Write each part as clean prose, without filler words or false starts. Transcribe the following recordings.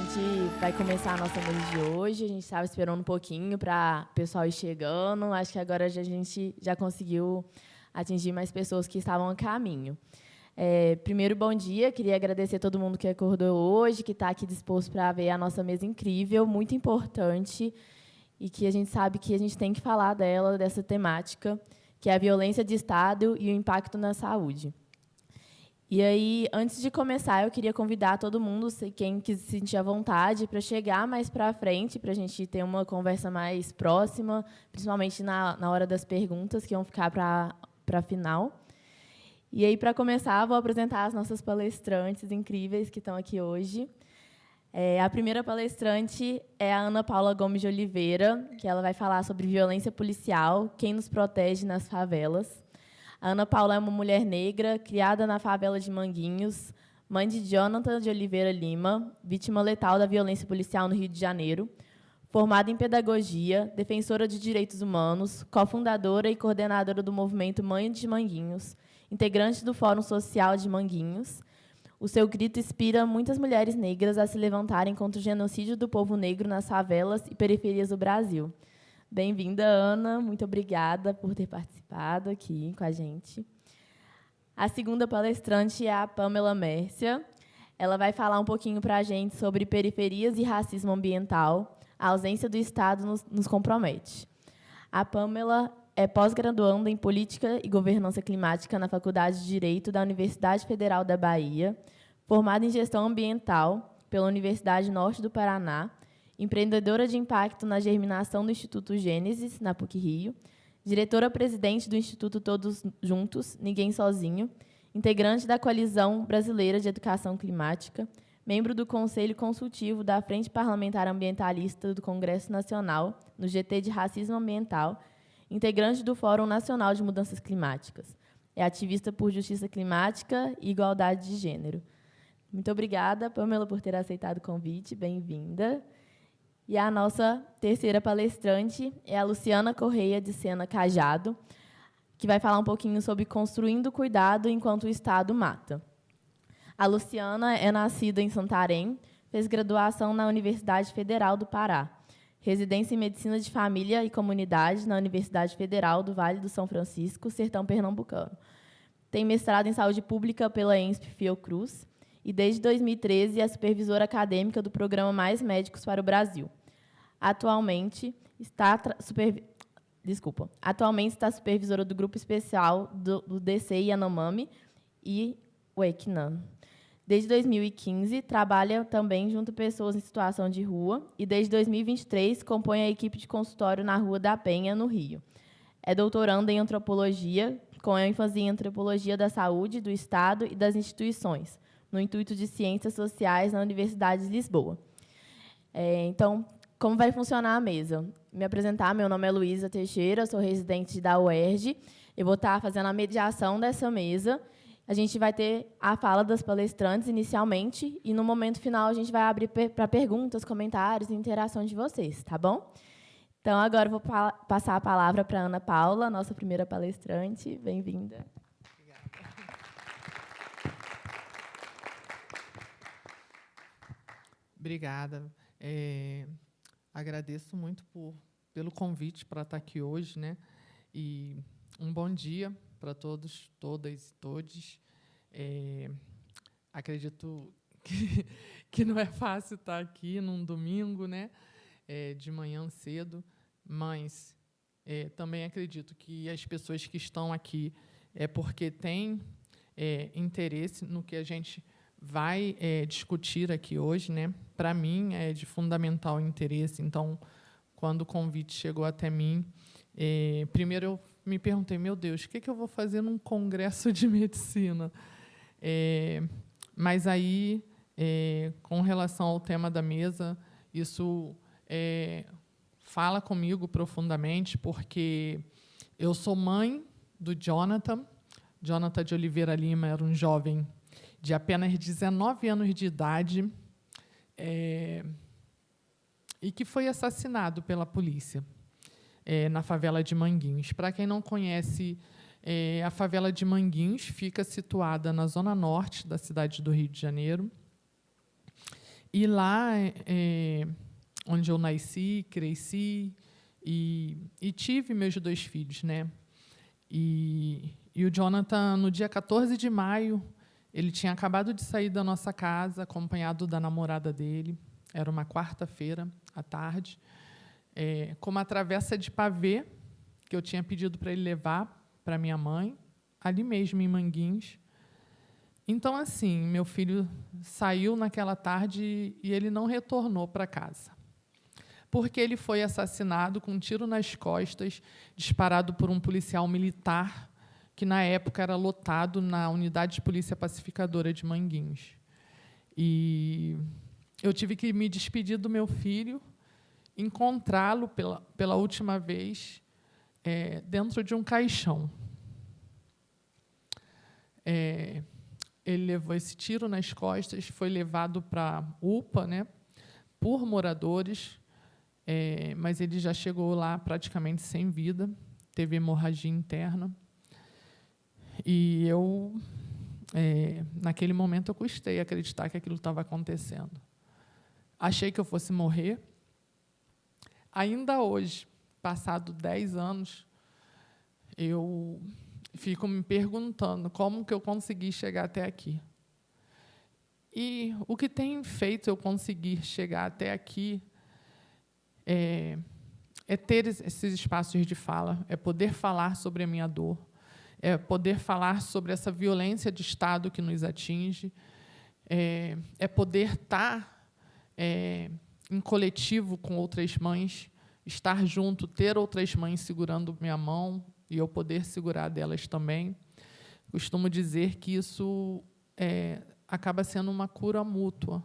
gente vai começar a nossa mesa de hoje. A gente estava esperando um pouquinho para o pessoal ir chegando. Acho que agora a gente já conseguiu atingir mais pessoas que estavam a caminho. Primeiro, bom dia. Queria agradecer a todo mundo que acordou hoje, que está aqui disposto para ver a nossa mesa incrível, muito importante, e que a gente sabe que a gente tem que falar dela, dessa temática, que é a violência de Estado e o impacto na saúde. E aí, antes de começar, eu queria convidar todo mundo, quem se sentir à vontade, para chegar mais para frente, para a gente ter uma conversa mais próxima, principalmente na hora das perguntas, que vão ficar para a final. E aí, para começar, vou apresentar as nossas palestrantes incríveis que estão aqui hoje. A primeira palestrante é a Ana Paula Gomes de Oliveira, que ela vai falar sobre violência policial, quem nos protege nas favelas. A Ana Paula é uma mulher negra, criada na favela de Manguinhos, mãe de Jonathan de Oliveira Lima, vítima letal da violência policial no Rio de Janeiro, formada em pedagogia, defensora de direitos humanos, cofundadora e coordenadora do movimento Mãe de Manguinhos, integrante do Fórum Social de Manguinhos. O seu grito inspira muitas mulheres negras a se levantarem contra o genocídio do povo negro nas favelas e periferias do Brasil. Bem-vinda, Ana. Muito obrigada por ter participado aqui com a gente. A segunda palestrante é a Pamela Mércia. Ela vai falar um pouquinho para a gente sobre periferias e racismo ambiental. A ausência do Estado nos compromete. A Pamela é pós-graduanda em Política e Governança Climática na Faculdade de Direito da Universidade Federal da Bahia, formada em Gestão Ambiental pela Universidade Norte do Paraná, empreendedora de impacto na germinação do Instituto Gênesis, na PUC-Rio, diretora-presidente do Instituto Todos Juntos, Ninguém Sozinho, integrante da Coalizão Brasileira de Educação Climática, membro do Conselho Consultivo da Frente Parlamentar Ambientalista do Congresso Nacional, no GT de Racismo Ambiental, integrante do Fórum Nacional de Mudanças Climáticas. É ativista por justiça climática e igualdade de gênero. Muito obrigada, Pamela, por ter aceitado o convite. Bem-vinda. E a nossa terceira palestrante é a Luciana Correia de Sena Cajado, que vai falar um pouquinho sobre construindo cuidado enquanto o Estado mata. A Luciana é nascida em Santarém, fez graduação na Universidade Federal do Pará, residência em Medicina de Família e Comunidade na Universidade Federal do Vale do São Francisco, Sertão Pernambucano. Tem mestrado em Saúde Pública pela ENSP Fiocruz e, desde 2013, é supervisora acadêmica do programa Mais Médicos para o Brasil. Atualmente está supervisora do Grupo Especial do DC Yanomami e o ECNAM. Desde 2015, trabalha também junto a pessoas em situação de rua e, desde 2023, compõe a equipe de consultório na Rua da Penha, no Rio. É doutoranda em antropologia, com ênfase em antropologia da saúde, do Estado e das instituições, no intuito de ciências sociais na Universidade de Lisboa. Então, como vai funcionar a mesa? Me apresentar, meu nome é Luísa Teixeira, sou residente da UERJ. Eu vou estar fazendo a mediação dessa mesa. A gente vai ter a fala das palestrantes inicialmente e, no momento final, a gente vai abrir para perguntas, comentários e interação de vocês, tá bom? Então, agora eu vou passar a palavra para a Ana Paula, nossa primeira palestrante. Bem-vinda. Obrigada. Agradeço muito pelo convite para estar aqui hoje, né? E um bom dia para todos, todas e todes. Acredito que não é fácil estar aqui num domingo, né? De manhã cedo, mas também acredito que as pessoas que estão aqui é porque têm interesse no que a gente vai discutir aqui hoje, né? Para mim, é de fundamental interesse. Então, quando o convite chegou até mim, primeiro eu me perguntei, meu Deus, o que eu vou fazer num congresso de medicina? Mas aí, com relação ao tema da mesa, isso fala comigo profundamente, porque eu sou mãe do Jonathan. Jonathan de Oliveira Lima era um jovem de apenas 19 anos de idade, e que foi assassinado pela polícia na favela de Manguinhos. Para quem não conhece, a favela de Manguinhos fica situada na zona norte da cidade do Rio de Janeiro E lá, onde eu nasci, cresci e tive meus 2 filhos, né? E o Jonathan, no dia 14 de maio, ele tinha acabado de sair da nossa casa, acompanhado da namorada dele. Era uma quarta-feira, à tarde, com uma travessa de pavê, que eu tinha pedido para ele levar para minha mãe, ali mesmo, em Manguinhos. Então, assim, meu filho saiu naquela tarde e ele não retornou para casa, porque ele foi assassinado com um tiro nas costas, disparado por um policial militar, que, na época, era lotado na unidade de polícia pacificadora de Manguinhos. E eu tive que me despedir do meu filho, encontrá-lo pela última vez dentro de um caixão. Ele levou esse tiro nas costas, foi levado para a UPA, né, por moradores, mas ele já chegou lá praticamente sem vida, teve hemorragia interna. E eu, naquele momento, eu custei acreditar que aquilo estava acontecendo. Achei que eu fosse morrer. Ainda hoje, passado 10 anos, eu fico me perguntando como que eu consegui chegar até aqui. E o que tem feito eu conseguir chegar até aqui é ter esses espaços de fala, é poder falar sobre a minha dor, é poder falar sobre essa violência de Estado que nos atinge, é poder estar em coletivo com outras mães, estar junto, ter outras mães segurando minha mão e eu poder segurar delas também. Costumo dizer que isso acaba sendo uma cura mútua,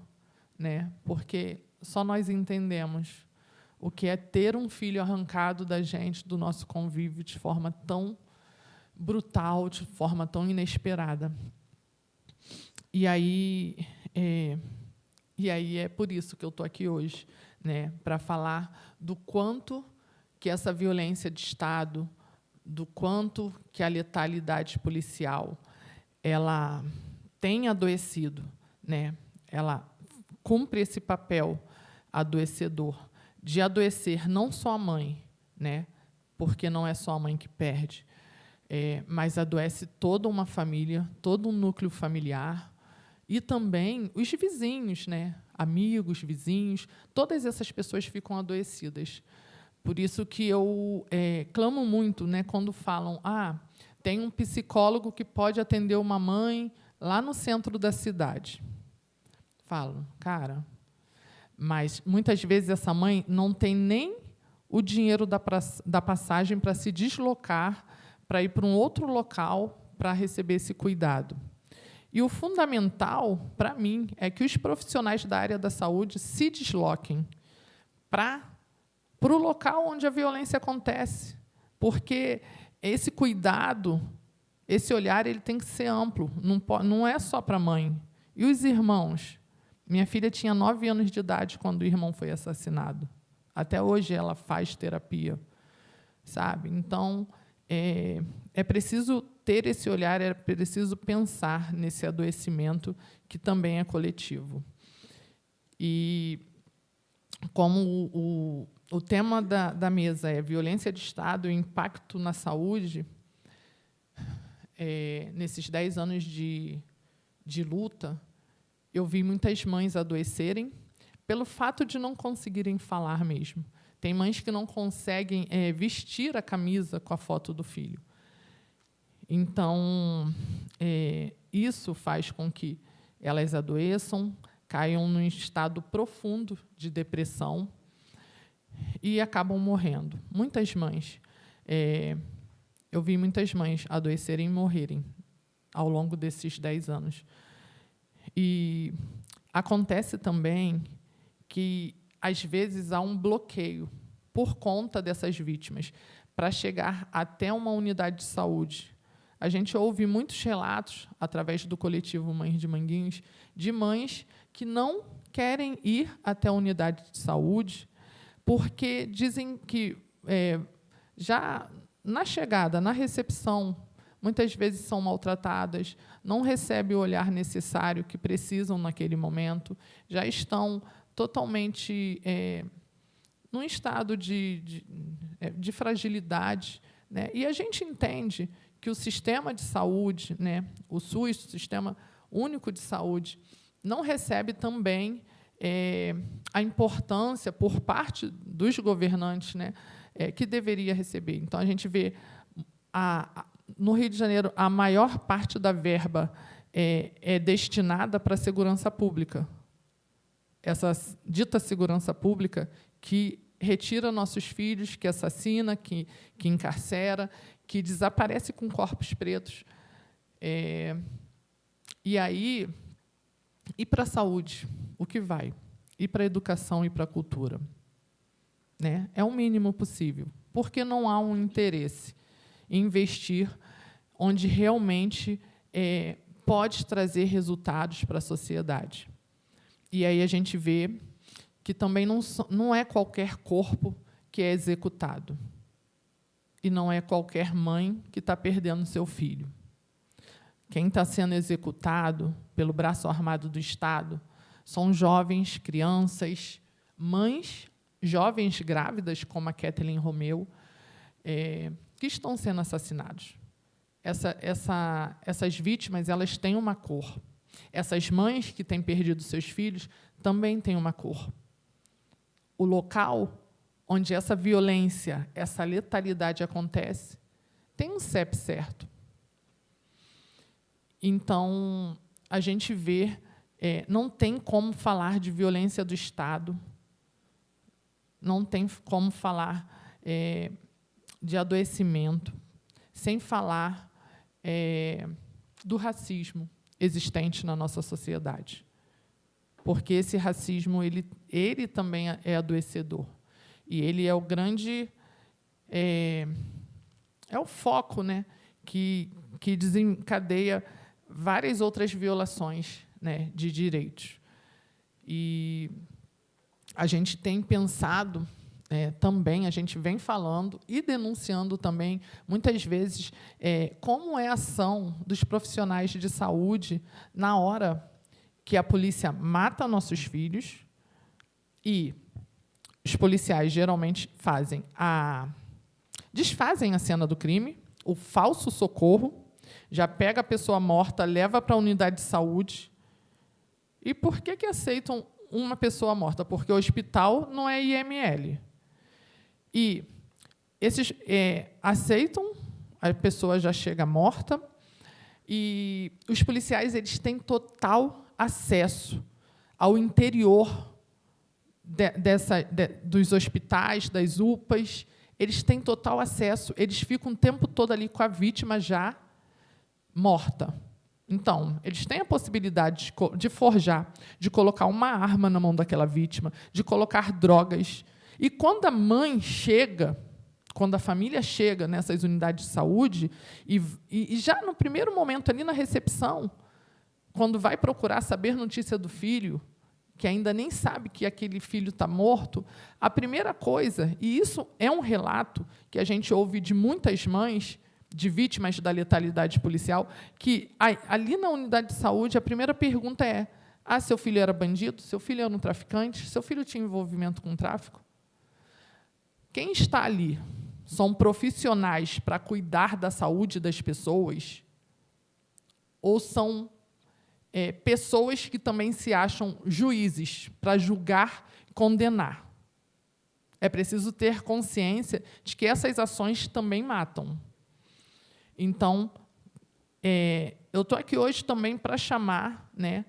né? Porque só nós entendemos o que é ter um filho arrancado da gente, do nosso convívio, de forma tão brutal, de forma tão inesperada. E aí é por isso que eu estou aqui hoje, né, para falar do quanto que essa violência de Estado, do quanto que a letalidade policial ela tem adoecido, né, ela cumpre esse papel adoecedor de adoecer não só a mãe, né, porque não é só a mãe que perde, mas adoece toda uma família, todo um núcleo familiar, e também os vizinhos, né? Amigos, vizinhos, todas essas pessoas ficam adoecidas. Por isso que eu clamo muito, né, quando falam, tem um psicólogo que pode atender uma mãe lá no centro da cidade. Falo, cara, mas muitas vezes essa mãe não tem nem o dinheiro da passagem para se deslocar, para ir para um outro local para receber esse cuidado. E o fundamental, para mim, é que os profissionais da área da saúde se desloquem para o local onde a violência acontece, porque esse cuidado, esse olhar, ele tem que ser amplo, não é só para a mãe. E os irmãos? Minha filha tinha 9 anos de idade quando o irmão foi assassinado. Até hoje ela faz terapia, sabe? Então, é preciso ter esse olhar, é preciso pensar nesse adoecimento que também é coletivo. E como o tema da mesa é violência de Estado e impacto na saúde, nesses 10 anos de luta, eu vi muitas mães adoecerem pelo fato de não conseguirem falar mesmo. Tem mães que não conseguem vestir a camisa com a foto do filho. Então, isso faz com que elas adoeçam, caiam num estado profundo de depressão e acabam morrendo. Muitas mães. Eu vi muitas mães adoecerem e morrerem ao longo desses 10 anos. E acontece também que, às vezes, há um bloqueio por conta dessas vítimas para chegar até uma unidade de saúde. A gente ouve muitos relatos, através do coletivo Mães de Manguinhos, de mães que não querem ir até a unidade de saúde porque dizem que, já na chegada, na recepção, muitas vezes são maltratadas, não recebem o olhar necessário que precisam naquele momento, já estão totalmente num estado de fragilidade, né? E a gente entende que o sistema de saúde, né, o SUS, o Sistema Único de Saúde, não recebe também a importância por parte dos governantes, né, que deveria receber. Então, a gente vê, no Rio de Janeiro, a maior parte da verba é destinada para a segurança pública. Essa dita segurança pública que retira nossos filhos, que assassina, que encarcera, que desaparece com corpos pretos. E aí, e para a saúde, o que vai? E para a educação e para a cultura? Né? É o mínimo possível, porque não há um interesse em investir onde realmente pode trazer resultados para a sociedade. E aí a gente vê que também não é qualquer corpo que é executado, e não é qualquer mãe que está perdendo seu filho. Quem está sendo executado pelo braço armado do Estado são jovens, crianças, mães, jovens grávidas, como a Kathleen Romeu, que estão sendo assassinados. Essas vítimas, elas têm uma cor. Essas mães que têm perdido seus filhos também têm uma cor. O local onde essa violência, essa letalidade acontece, tem um CEP certo. Então, a gente vê, não tem como falar de violência do Estado, não tem como falar de adoecimento, sem falar do racismo existente na nossa sociedade. Porque esse racismo ele também é adoecedor. E ele é o grande... é o foco, né, que desencadeia várias outras violações, né, de direitos. E a gente tem pensado também, a gente vem falando e denunciando também, muitas vezes, como é a ação dos profissionais de saúde na hora que a polícia mata nossos filhos e os policiais geralmente desfazem a cena do crime, o falso socorro, já pega a pessoa morta, leva para a unidade de saúde. E por que aceitam uma pessoa morta? Porque o hospital não é IML. E esses aceitam, a pessoa já chega morta, e os policiais eles têm total acesso ao interior dos hospitais, das UPAs, eles têm total acesso, eles ficam o tempo todo ali com a vítima já morta. Então, eles têm a possibilidade de forjar, de colocar uma arma na mão daquela vítima, de colocar drogas. E quando a mãe chega, quando a família chega nessas unidades de saúde, e já no primeiro momento, ali na recepção, quando vai procurar saber notícia do filho, que ainda nem sabe que aquele filho está morto, a primeira coisa, e isso é um relato que a gente ouve de muitas mães, de vítimas da letalidade policial, que ali na unidade de saúde, a primeira pergunta é: seu filho era bandido? Seu filho era um traficante? Seu filho tinha envolvimento com tráfico? Quem está ali são profissionais para cuidar da saúde das pessoas? Ou são pessoas que também se acham juízes para julgar e condenar? É preciso ter consciência de que essas ações também matam. Então, eu estou aqui hoje também para chamar, né,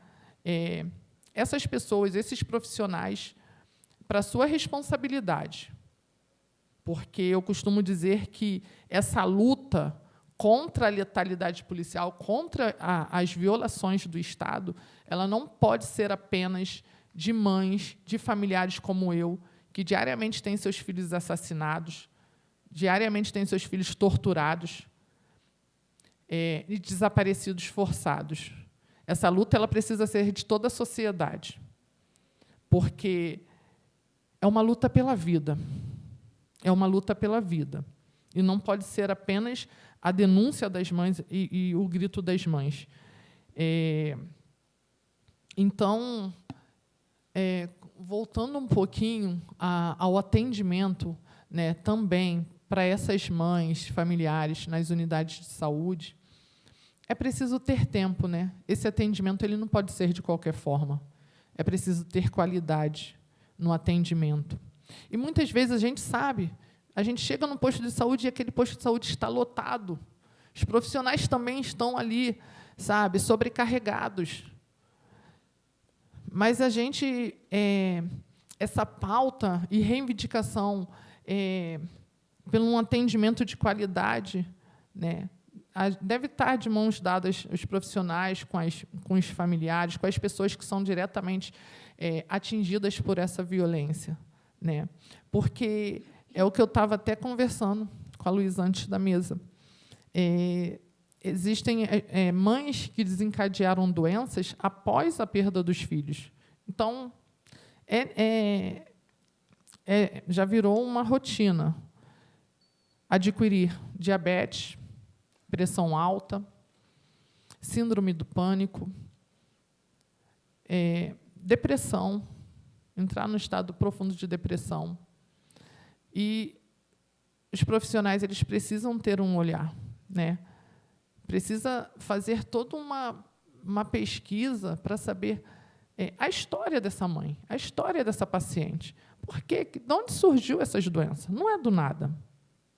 essas pessoas, esses profissionais, para a sua responsabilidade. Porque eu costumo dizer que essa luta contra a letalidade policial, contra as violações do Estado, ela não pode ser apenas de mães, de familiares como eu, que diariamente têm seus filhos assassinados, diariamente têm seus filhos torturados, e desaparecidos forçados. Essa luta ela precisa ser de toda a sociedade, porque é uma luta pela vida. É uma luta pela vida. E não pode ser apenas a denúncia das mães e o grito das mães. Então, voltando um pouquinho ao atendimento, né, também para essas mães familiares nas unidades de saúde, é preciso ter tempo, né? Esse atendimento ele não pode ser de qualquer forma. É preciso ter qualidade no atendimento. E muitas vezes a gente sabe, a gente chega num posto de saúde e aquele posto de saúde está lotado. Os profissionais também estão ali, sabe, sobrecarregados. Mas a gente, essa pauta e reivindicação pelo um atendimento de qualidade, né, deve estar de mãos dadas os profissionais com os familiares, com as pessoas que são diretamente atingidas por essa violência, né? Porque é o que eu estava até conversando com a Luísa antes da mesa. Existem mães que desencadearam doenças após a perda dos filhos. Então, já virou uma rotina adquirir diabetes, pressão alta, síndrome do pânico, depressão, entrar no estado profundo de depressão. E os profissionais eles precisam ter um olhar, né? Precisa fazer toda uma pesquisa para saber a história dessa mãe, a história dessa paciente. De onde surgiu essas doenças? Não é do nada,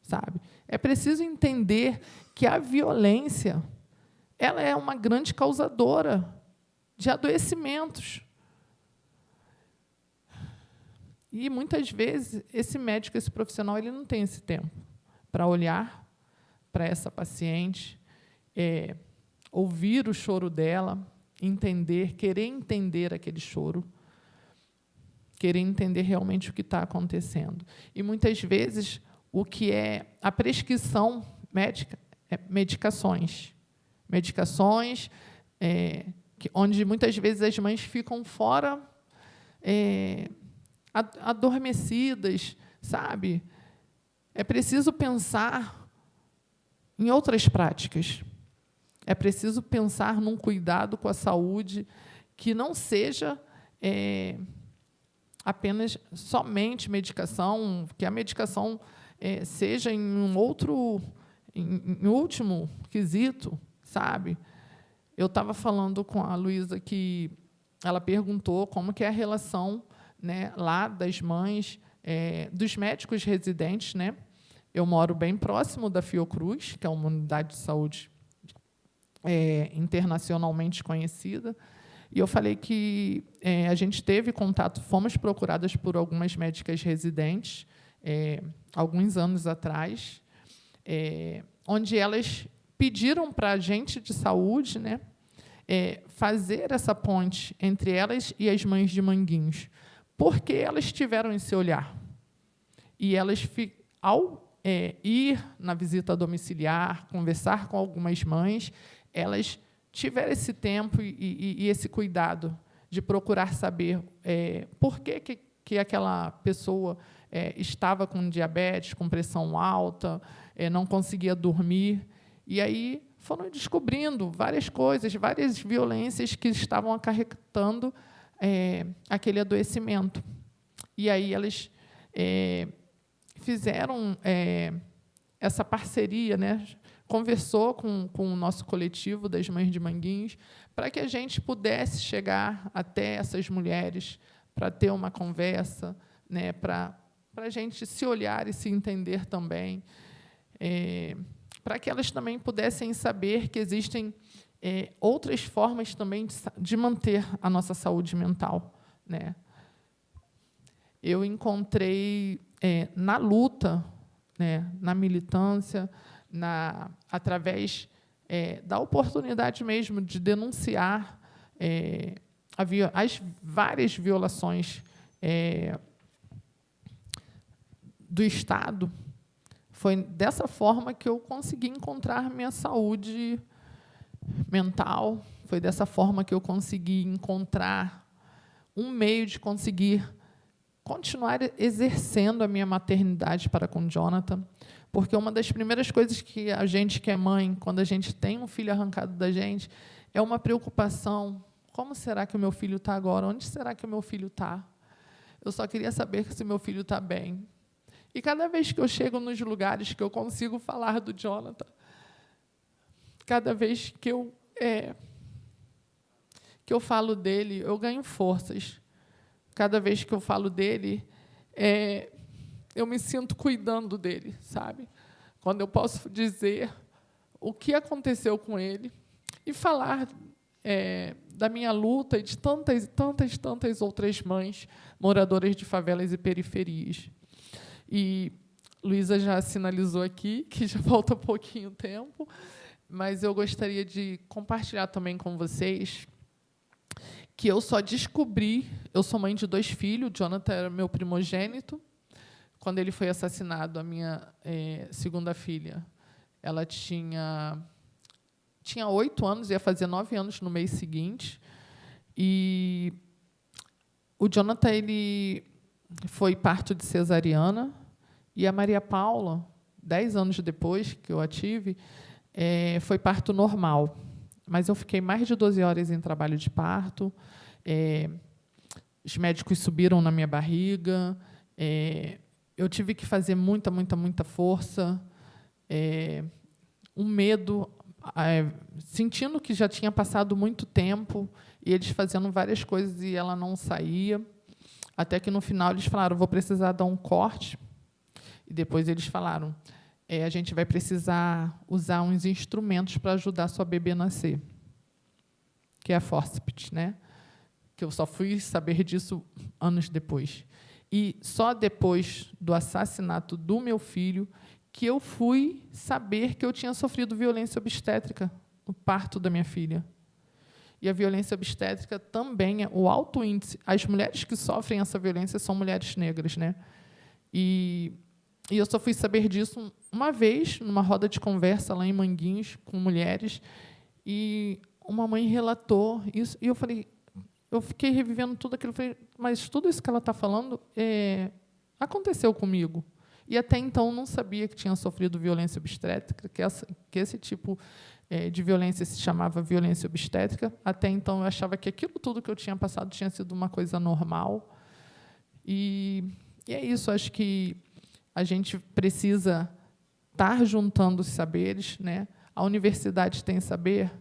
sabe? É preciso entender que a violência ela é uma grande causadora de adoecimentos. E, muitas vezes, esse médico, esse profissional, ele não tem esse tempo para olhar para essa paciente, ouvir o choro dela, querer entender aquele choro, querer entender realmente o que está acontecendo. E, muitas vezes, o que é a prescrição médica é medicações. Medicações onde, muitas vezes, as mães ficam fora, adormecidas, sabe? É preciso pensar em outras práticas. É preciso pensar num cuidado com a saúde que não seja apenas somente medicação, que a medicação seja em último quesito, sabe? Eu estava falando com a Luísa que ela perguntou como que é a relação, né, lá das mães, dos médicos residentes, né? Eu moro bem próximo da Fiocruz, que é uma unidade de saúde internacionalmente conhecida, e eu falei que a gente teve contato, fomos procuradas por algumas médicas residentes, alguns anos atrás, onde elas pediram para a gente de saúde, né, fazer essa ponte entre elas e as mães de Manguinhos, porque elas tiveram esse olhar. E elas, ao ir na visita domiciliar, conversar com algumas mães, elas tiveram esse tempo e esse cuidado de procurar saber por que aquela pessoa estava com diabetes, com pressão alta, não conseguia dormir. E aí foram descobrindo várias coisas, várias violências que estavam acarretando aquele adoecimento. E aí elas fizeram essa parceria, né? Conversou com o nosso coletivo das Mães de Manguinhos para que a gente pudesse chegar até essas mulheres, para ter uma conversa, né? Para a gente se olhar e se entender também, para que elas também pudessem saber que existem outras formas também de manter a nossa saúde mental, né? Eu encontrei na luta, né, na militância, através da oportunidade mesmo de denunciar as várias violações do Estado. Foi dessa forma que eu consegui encontrar minha saúde mental, foi dessa forma que eu consegui encontrar um meio de conseguir continuar exercendo a minha maternidade para com Jonathan, porque uma das primeiras coisas que a gente que é mãe, quando a gente tem um filho arrancado da gente, é uma preocupação. Como será que o meu filho está agora? Onde será que o meu filho está? Eu só queria saber se meu filho está bem. E cada vez que eu chego nos lugares que eu consigo falar do Jonathan, cada vez que eu falo dele, eu ganho forças. Cada vez que eu falo dele, eu me sinto cuidando dele, sabe? Quando eu posso dizer o que aconteceu com ele e falar da minha luta e de tantas outras mães moradoras de favelas e periferias. E Luísa já sinalizou aqui que já falta pouquinho tempo, mas eu gostaria de compartilhar também com vocês que eu só descobri, eu sou mãe de 2 filhos, Jonathan era meu primogênito. Quando ele foi assassinado, a minha segunda filha, ela tinha 8 anos, ia fazer 9 anos no mês seguinte. E o Jonathan ele foi parto de cesariana, e a Maria Paula, 10 anos depois que eu a tive, foi parto normal. Mas eu fiquei mais de 12 horas em trabalho de parto. Os médicos subiram na minha barriga. Eu tive que fazer muita força. Um medo, sentindo que já tinha passado muito tempo, e eles fazendo várias coisas e ela não saía. Até que, no final, eles falaram, vou precisar dar um corte. E depois eles falaram, a gente vai precisar usar uns instrumentos para ajudar a sua bebê a nascer, que é a fórceps, né? Que eu só fui saber disso anos depois. E só depois do assassinato do meu filho que eu fui saber que eu tinha sofrido violência obstétrica no parto da minha filha. E a violência obstétrica também é o alto índice. As mulheres que sofrem essa violência são mulheres negras, né? E eu só fui saber disso uma vez, numa roda de conversa lá em Manguinhos, com mulheres, e uma mãe relatou isso, e eu fiquei revivendo tudo aquilo. Falei, mas tudo isso que ela está falando aconteceu comigo. E, até então, não sabia que tinha sofrido violência obstétrica, que esse tipo de violência se chamava violência obstétrica. Até então, eu achava que aquilo tudo que eu tinha passado tinha sido uma coisa normal. E é isso, acho que a gente precisa estar juntando os saberes, né? A universidade tem saber,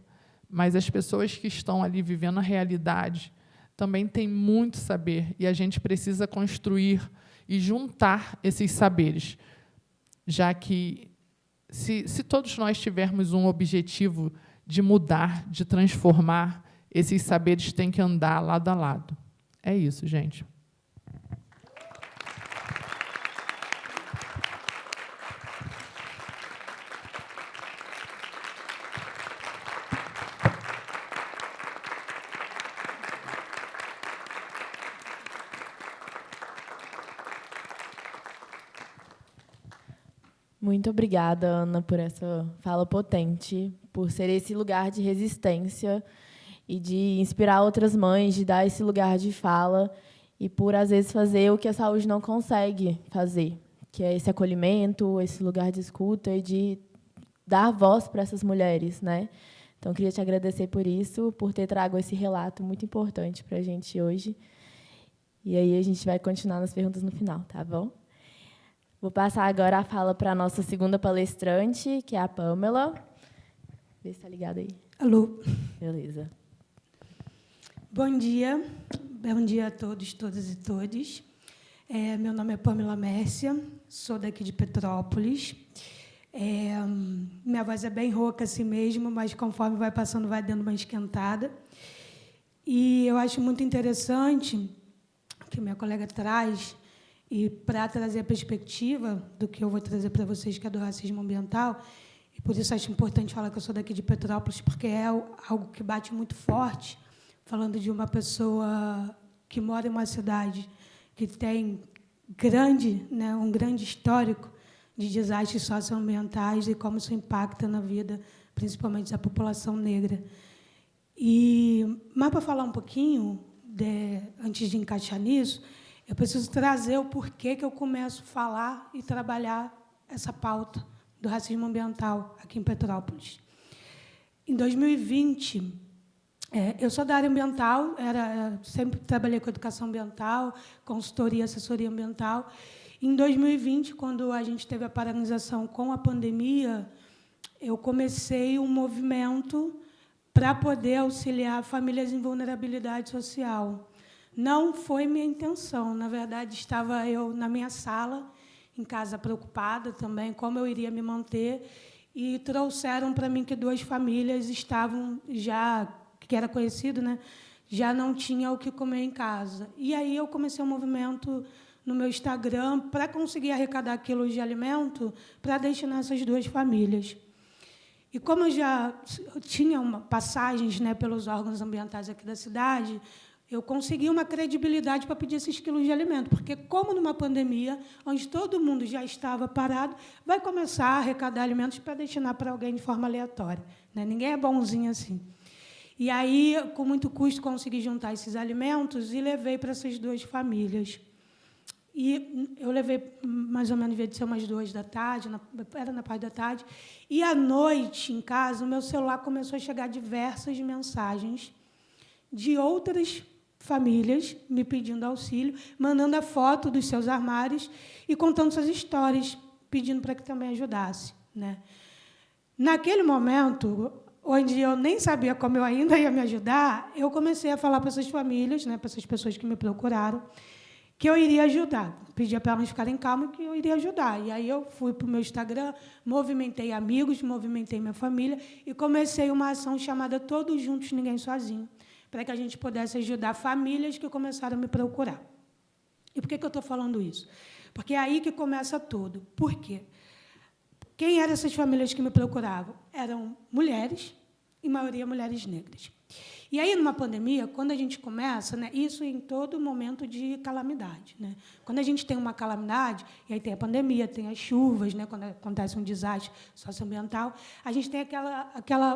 mas as pessoas que estão ali vivendo a realidade também têm muito saber, e a gente precisa construir e juntar esses saberes, já que, se todos nós tivermos um objetivo de mudar, de transformar, esses saberes têm que andar lado a lado. É isso, gente. Muito obrigada, Ana, por essa fala potente, por ser esse lugar de resistência e de inspirar outras mães, de dar esse lugar de fala e por, às vezes, fazer o que a saúde não consegue fazer, que é esse acolhimento, esse lugar de escuta e de dar voz para essas mulheres, né? Então, queria te agradecer por isso, por ter trago esse relato muito importante para a gente hoje. E aí a gente vai continuar nas perguntas no final, tá bom? Vou passar agora a fala para a nossa segunda palestrante, que é a Pamela. Vê se está ligada aí. Alô. Beleza. Bom dia a todos, todas e todes. Meu nome é Pamela Mércia, sou daqui de Petrópolis. Minha voz é bem rouca assim mesmo, mas conforme vai passando, vai dando uma esquentada. E eu acho muito interessante o que minha colega traz, e para trazer a perspectiva do que eu vou trazer para vocês, que é do racismo ambiental, e por isso acho importante falar que eu sou daqui de Petrópolis, porque é algo que bate muito forte, falando de uma pessoa que mora em uma cidade que tem um grande histórico de desastres socioambientais e como isso impacta na vida, principalmente da população negra. Mas, para falar um pouquinho, antes de encaixar nisso, eu preciso trazer o porquê que eu começo a falar e trabalhar essa pauta do racismo ambiental aqui em Petrópolis. Em 2020, eu sou da área ambiental, sempre trabalhei com educação ambiental, consultoria, assessoria ambiental. Em 2020, quando a gente teve a paralisação com a pandemia, eu comecei um movimento para poder auxiliar famílias em vulnerabilidade social. Não foi minha intenção, na verdade, estava eu na minha sala, em casa, preocupada também, como eu iria me manter, e trouxeram para mim que 2 famílias estavam já, que era conhecido, né, já não tinha o que comer em casa. E aí eu comecei um movimento no meu Instagram para conseguir arrecadar quilos de alimento para destinar essas 2 famílias. E como eu já tinha passagens, né, pelos órgãos ambientais aqui da cidade, eu consegui uma credibilidade para pedir esses quilos de alimento, porque, como numa pandemia, onde todo mundo já estava parado, vai começar a arrecadar alimentos para destinar para alguém de forma aleatória, né? Ninguém é bonzinho assim. E aí, com muito custo, consegui juntar esses alimentos e levei para essas 2 famílias. E eu levei, mais ou menos, devia ser umas 2 da tarde, era na parte da tarde, e, à noite, em casa, o meu celular começou a chegar diversas mensagens de outras famílias me pedindo auxílio, mandando a foto dos seus armários e contando suas histórias, pedindo para que também ajudasse, né? Naquele momento, onde eu nem sabia como eu ainda ia me ajudar, eu comecei a falar para essas famílias, né, para essas pessoas que me procuraram, que eu iria ajudar. Pedia para elas ficarem calmas que eu iria ajudar. E aí eu fui para o meu Instagram, movimentei amigos, movimentei minha família e comecei uma ação chamada Todos Juntos, Ninguém Sozinho, para que a gente pudesse ajudar famílias que começaram a me procurar. E por que eu estou falando isso? Porque é aí que começa tudo. Por quê? Quem eram essas famílias que me procuravam? Eram mulheres, e maioria mulheres negras. E aí, numa pandemia, quando a gente começa, né, isso em todo momento de calamidade, né? Quando a gente tem uma calamidade, e aí tem a pandemia, tem as chuvas, né, quando acontece um desastre socioambiental, a gente tem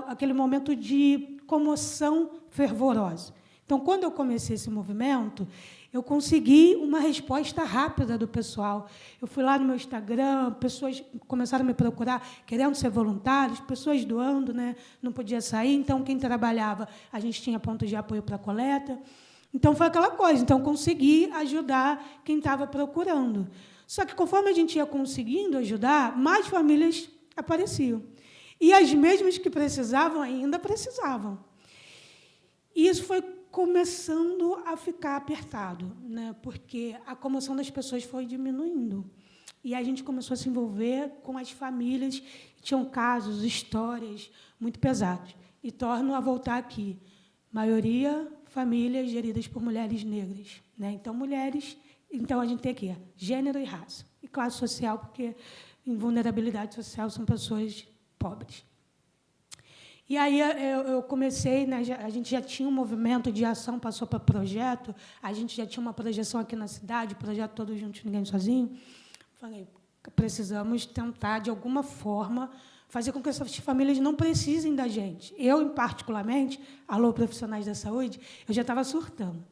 aquele momento de comoção fervorosa. Então, quando eu comecei esse movimento, eu consegui uma resposta rápida do pessoal. Eu fui lá no meu Instagram, pessoas começaram a me procurar, querendo ser voluntários, pessoas doando, né? Não podia sair, então, quem trabalhava, a gente tinha pontos de apoio para a coleta. Então, foi aquela coisa. Então, consegui ajudar quem estava procurando. Só que, conforme a gente ia conseguindo ajudar, mais famílias apareciam. E as mesmas que precisavam ainda precisavam. E isso foi começando a ficar apertado, né? Porque a comoção das pessoas foi diminuindo. E a gente começou a se envolver com as famílias, tinham casos, histórias muito pesados. E torno a voltar aqui. Maioria, famílias geridas por mulheres negras, né? Então, mulheres... Então, a gente tem aqui gênero e raça. E classe social, porque em vulnerabilidade social são pessoas pobres. E aí eu comecei, né, a gente já tinha um movimento de ação, passou para projeto, a gente já tinha uma projeção aqui na cidade, projeto Todos Juntos, Ninguém Sozinho. Falei, precisamos tentar, de alguma forma, fazer com que essas famílias não precisem da gente. Eu, particularmente, alô, profissionais da saúde, eu já estava surtando.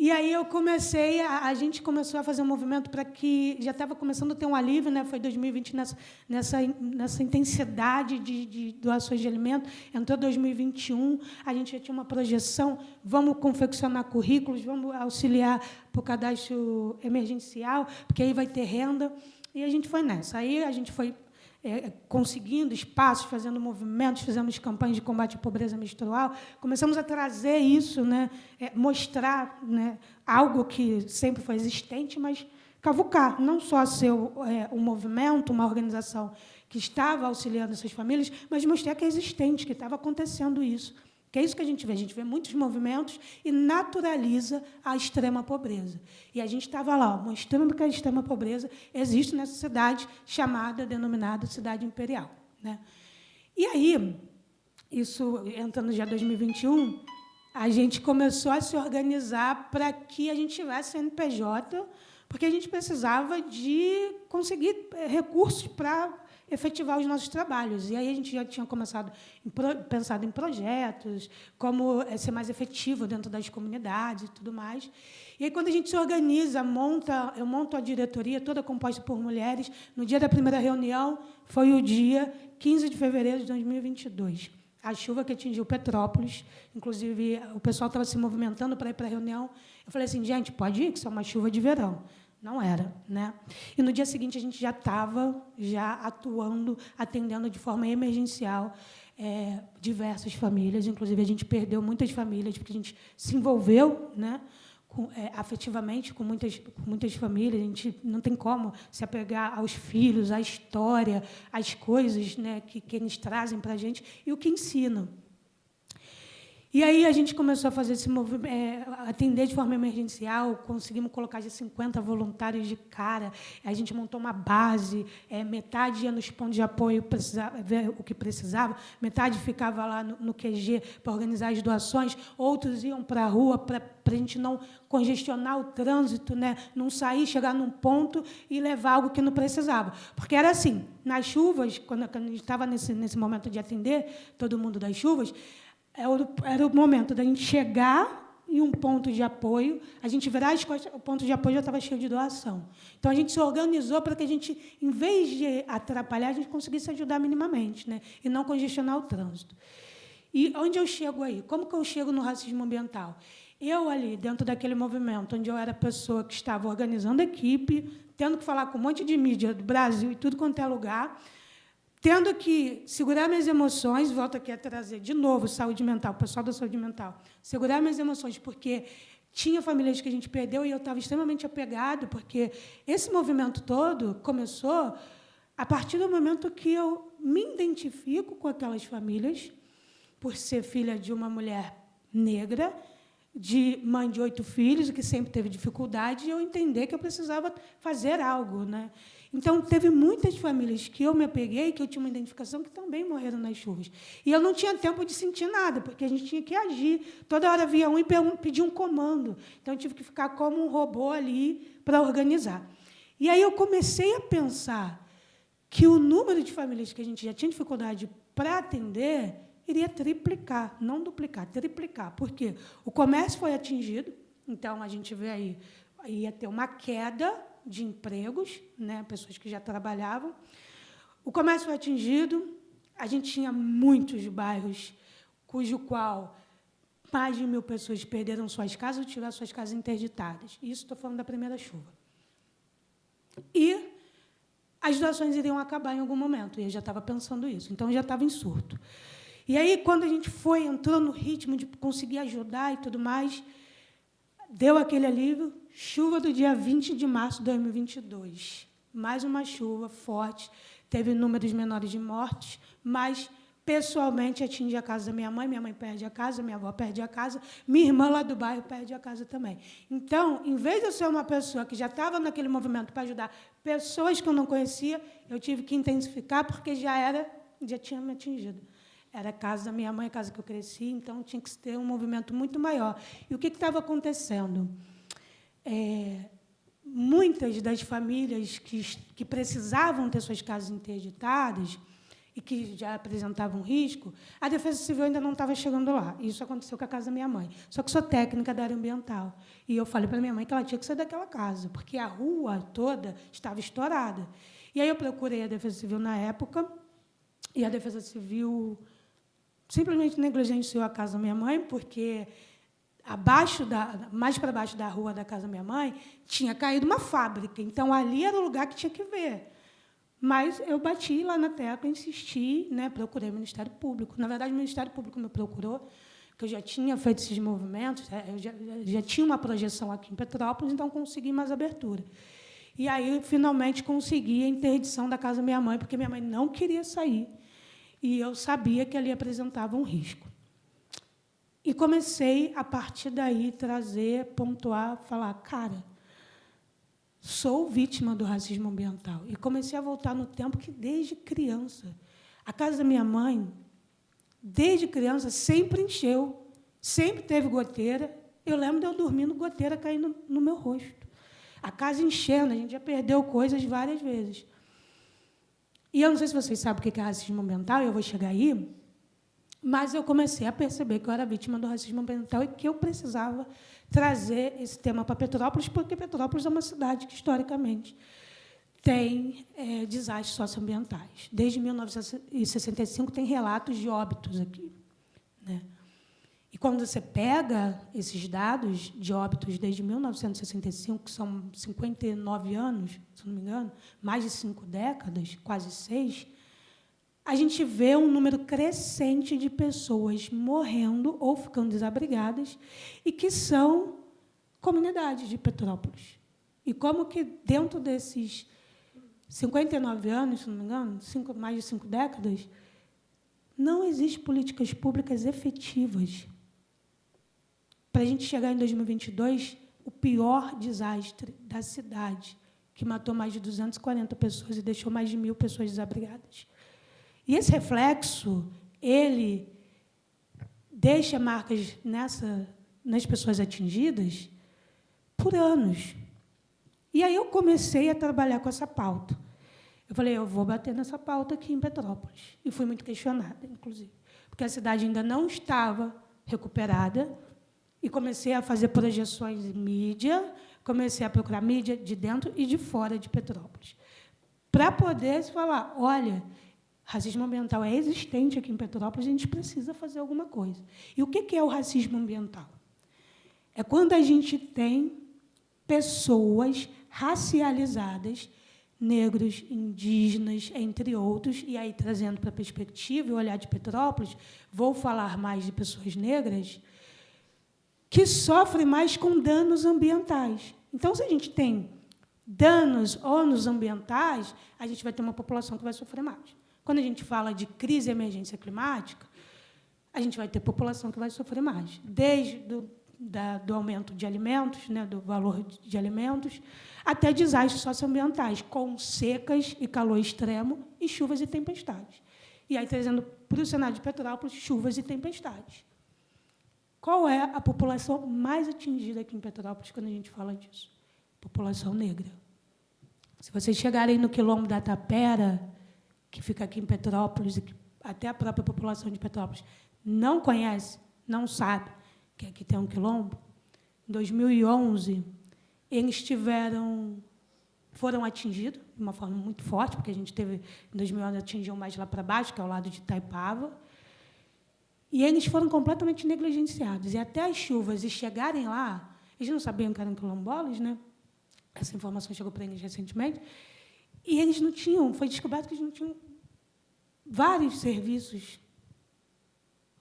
E aí eu comecei, a gente começou a fazer um movimento para que já estava começando a ter um alívio, né? Foi 2020 nessa intensidade de doações de alimento. Entrou 2021, a gente já tinha uma projeção, vamos confeccionar currículos, vamos auxiliar para o cadastro emergencial, porque aí vai ter renda. E a gente foi nessa. Aí a gente foi conseguindo espaços, fazendo movimentos, fizemos campanhas de combate à pobreza menstrual, começamos a trazer isso, né, mostrar, né, algo que sempre foi existente, mas cavucar, não só ser um movimento, uma organização que estava auxiliando essas famílias, mas mostrar que é existente, que estava acontecendo isso. Que é isso que a gente vê muitos movimentos e naturaliza a extrema pobreza. E a gente estava lá, mostrando que a extrema pobreza existe nessa cidade denominada Cidade Imperial, né? E aí, isso entrando já em 2021, a gente começou a se organizar para que a gente tivesse CNPJ, porque a gente precisava de conseguir recursos para efetivar os nossos trabalhos. E aí a gente já tinha pensado em projetos, como ser mais efetivo dentro das comunidades e tudo mais. E aí, quando a gente se organiza, eu monto a diretoria, toda composta por mulheres. No dia da primeira reunião, foi o dia 15 de fevereiro de 2022. A chuva que atingiu Petrópolis, inclusive, o pessoal estava se movimentando para ir para a reunião. Eu falei assim, gente, pode ir, que isso é uma chuva de verão. Não era, né? E no dia seguinte a gente já estava atuando, atendendo de forma emergencial diversas famílias. Inclusive a gente perdeu muitas famílias porque a gente se envolveu, né, afetivamente com muitas famílias. A gente não tem como se apegar aos filhos, à história, às coisas, né, que eles trazem para a gente e o que ensinam. E aí a gente começou a fazer esse movimento, atender de forma emergencial, conseguimos colocar já 50 voluntários de cara, a gente montou uma base, metade ia nos pontos de apoio, ver o que precisava, metade ficava lá no QG para organizar as doações, outros iam para a rua para a gente não congestionar o trânsito, né, não sair, chegar num ponto e levar algo que não precisava. Porque era assim, nas chuvas, quando a gente estava nesse momento de atender todo mundo das chuvas, era o momento da gente chegar em um ponto de apoio, a gente virar as costas, o ponto de apoio já estava cheio de doação. Então, a gente se organizou para que a gente, em vez de atrapalhar, a gente conseguisse ajudar minimamente, né, e não congestionar o trânsito. E onde eu chego aí? Como que eu chego no racismo ambiental? Eu, ali, dentro daquele movimento, onde eu era a pessoa que estava organizando a equipe, tendo que falar com um monte de mídia do Brasil e tudo quanto é lugar, tendo que segurar minhas emoções, volto aqui a trazer de novo saúde mental, o pessoal da saúde mental, segurar minhas emoções, porque tinha famílias que a gente perdeu e eu estava extremamente apegado, porque esse movimento todo começou a partir do momento que eu me identifico com aquelas famílias, por ser filha de uma mulher negra, de mãe de 8 filhos, e que sempre teve dificuldade, e eu entender que eu precisava fazer algo, né? Então, teve muitas famílias que eu me apeguei, que eu tinha uma identificação, que também morreram nas chuvas. E eu não tinha tempo de sentir nada, porque a gente tinha que agir. Toda hora via um e pedia um comando. Então, eu tive que ficar como um robô ali para organizar. E aí eu comecei a pensar que o número de famílias que a gente já tinha dificuldade para atender iria triplicar, não duplicar, triplicar. Por quê? O comércio foi atingido, então a gente vê aí, ia ter uma queda de empregos, né, pessoas que já trabalhavam. O comércio foi atingido, a gente tinha muitos bairros cujo qual mais de 1.000 pessoas perderam suas casas ou tiveram suas casas interditadas. Isso estou falando da primeira chuva. E as doações iriam acabar em algum momento, e eu já estava pensando isso, então eu já estava em surto. E aí, quando a gente entrou no ritmo de conseguir ajudar e tudo mais, deu aquele alívio, chuva do dia 20 de março de 2022. Mais uma chuva forte, teve números menores de mortes, mas, pessoalmente, atinge a casa da minha mãe perde a casa, minha avó perde a casa, minha irmã lá do bairro perde a casa também. Então, em vez de eu ser uma pessoa que já estava naquele movimento para ajudar pessoas que eu não conhecia, eu tive que intensificar, porque já tinha me atingido. Era a casa da minha mãe, a casa que eu cresci, então tinha que ter um movimento muito maior. E o que estava acontecendo? Muitas das famílias que precisavam ter suas casas interditadas e que já apresentavam risco, a Defesa Civil ainda não estava chegando lá. Isso aconteceu com a casa da minha mãe. Só que sou técnica da área ambiental. E eu falei para minha mãe que ela tinha que sair daquela casa, porque a rua toda estava estourada. E aí eu procurei a Defesa Civil na época, e a Defesa Civil simplesmente negligenciou a casa da minha mãe, porque mais para baixo da rua da casa da minha mãe tinha caído uma fábrica. Então, ali era o lugar que tinha que ver. Mas eu bati lá na tecla, insisti, né, procurei o Ministério Público. Na verdade, o Ministério Público me procurou, que eu já tinha feito esses movimentos, eu já tinha uma projeção aqui em Petrópolis, então consegui mais abertura. E aí, finalmente, consegui a interdição da casa da minha mãe, porque minha mãe não queria sair. E eu sabia que ali apresentava um risco. E comecei, a partir daí, pontuar, falar, cara, sou vítima do racismo ambiental. E comecei a voltar no tempo que, desde criança, a casa da minha mãe, desde criança, sempre encheu, sempre teve goteira. Eu lembro de eu dormindo, goteira caindo no meu rosto. A casa enchendo, a gente já perdeu coisas várias vezes. E eu não sei se vocês sabem o que é racismo ambiental, eu vou chegar aí, mas eu comecei a perceber que eu era vítima do racismo ambiental e que eu precisava trazer esse tema para Petrópolis, porque Petrópolis é uma cidade que, historicamente, tem desastres socioambientais. Desde 1965, tem relatos de óbitos aqui, né? E quando você pega esses dados de óbitos desde 1965, que são 59 anos, se não me engano, mais de 5 décadas, quase 6, a gente vê um número crescente de pessoas morrendo ou ficando desabrigadas e que são comunidades de Petrópolis. E como que, dentro desses 59 anos, se não me engano, mais de 5 décadas, não existem políticas públicas efetivas para a gente chegar em 2022, o pior desastre da cidade, que matou mais de 240 pessoas e deixou mais de 1.000 pessoas desabrigadas. E esse reflexo, ele deixa marcas nas pessoas atingidas por anos. E aí eu comecei a trabalhar com essa pauta. Eu falei, eu vou bater nessa pauta aqui em Petrópolis. E fui muito questionada, inclusive, porque a cidade ainda não estava recuperada, e comecei a fazer projeções em mídia, comecei a procurar mídia de dentro e de fora de Petrópolis, para poder falar, olha, racismo ambiental é existente aqui em Petrópolis, a gente precisa fazer alguma coisa. E o que é o racismo ambiental? É quando a gente tem pessoas racializadas, negros, indígenas, entre outros, e aí, trazendo para a perspectiva e olhar de Petrópolis, vou falar mais de pessoas negras, que sofrem mais com danos ambientais. Então, se a gente tem ônus ambientais, a gente vai ter uma população que vai sofrer mais. Quando a gente fala de crise e emergência climática, a gente vai ter população que vai sofrer mais, desde do aumento de alimentos, né, do valor de alimentos, até desastres socioambientais, com secas e calor extremo, e chuvas e tempestades. E aí, trazendo para o cenário de Petrópolis, chuvas e tempestades. Qual é a população mais atingida aqui em Petrópolis quando a gente fala disso? População negra. Se vocês chegarem no quilombo da Tapera, que fica aqui em Petrópolis, e que até a própria população de Petrópolis não conhece, não sabe que aqui tem um quilombo, em 2011, eles foram atingidos de uma forma muito forte, porque a gente teve, em 2011, atingiu mais lá para baixo, que é ao lado de Itaipava, e eles foram completamente negligenciados. E até as chuvas chegarem lá, eles não sabiam que eram quilombolas, né? Essa informação chegou para eles recentemente, e eles não tinham, foi descoberto que eles não tinham vários serviços,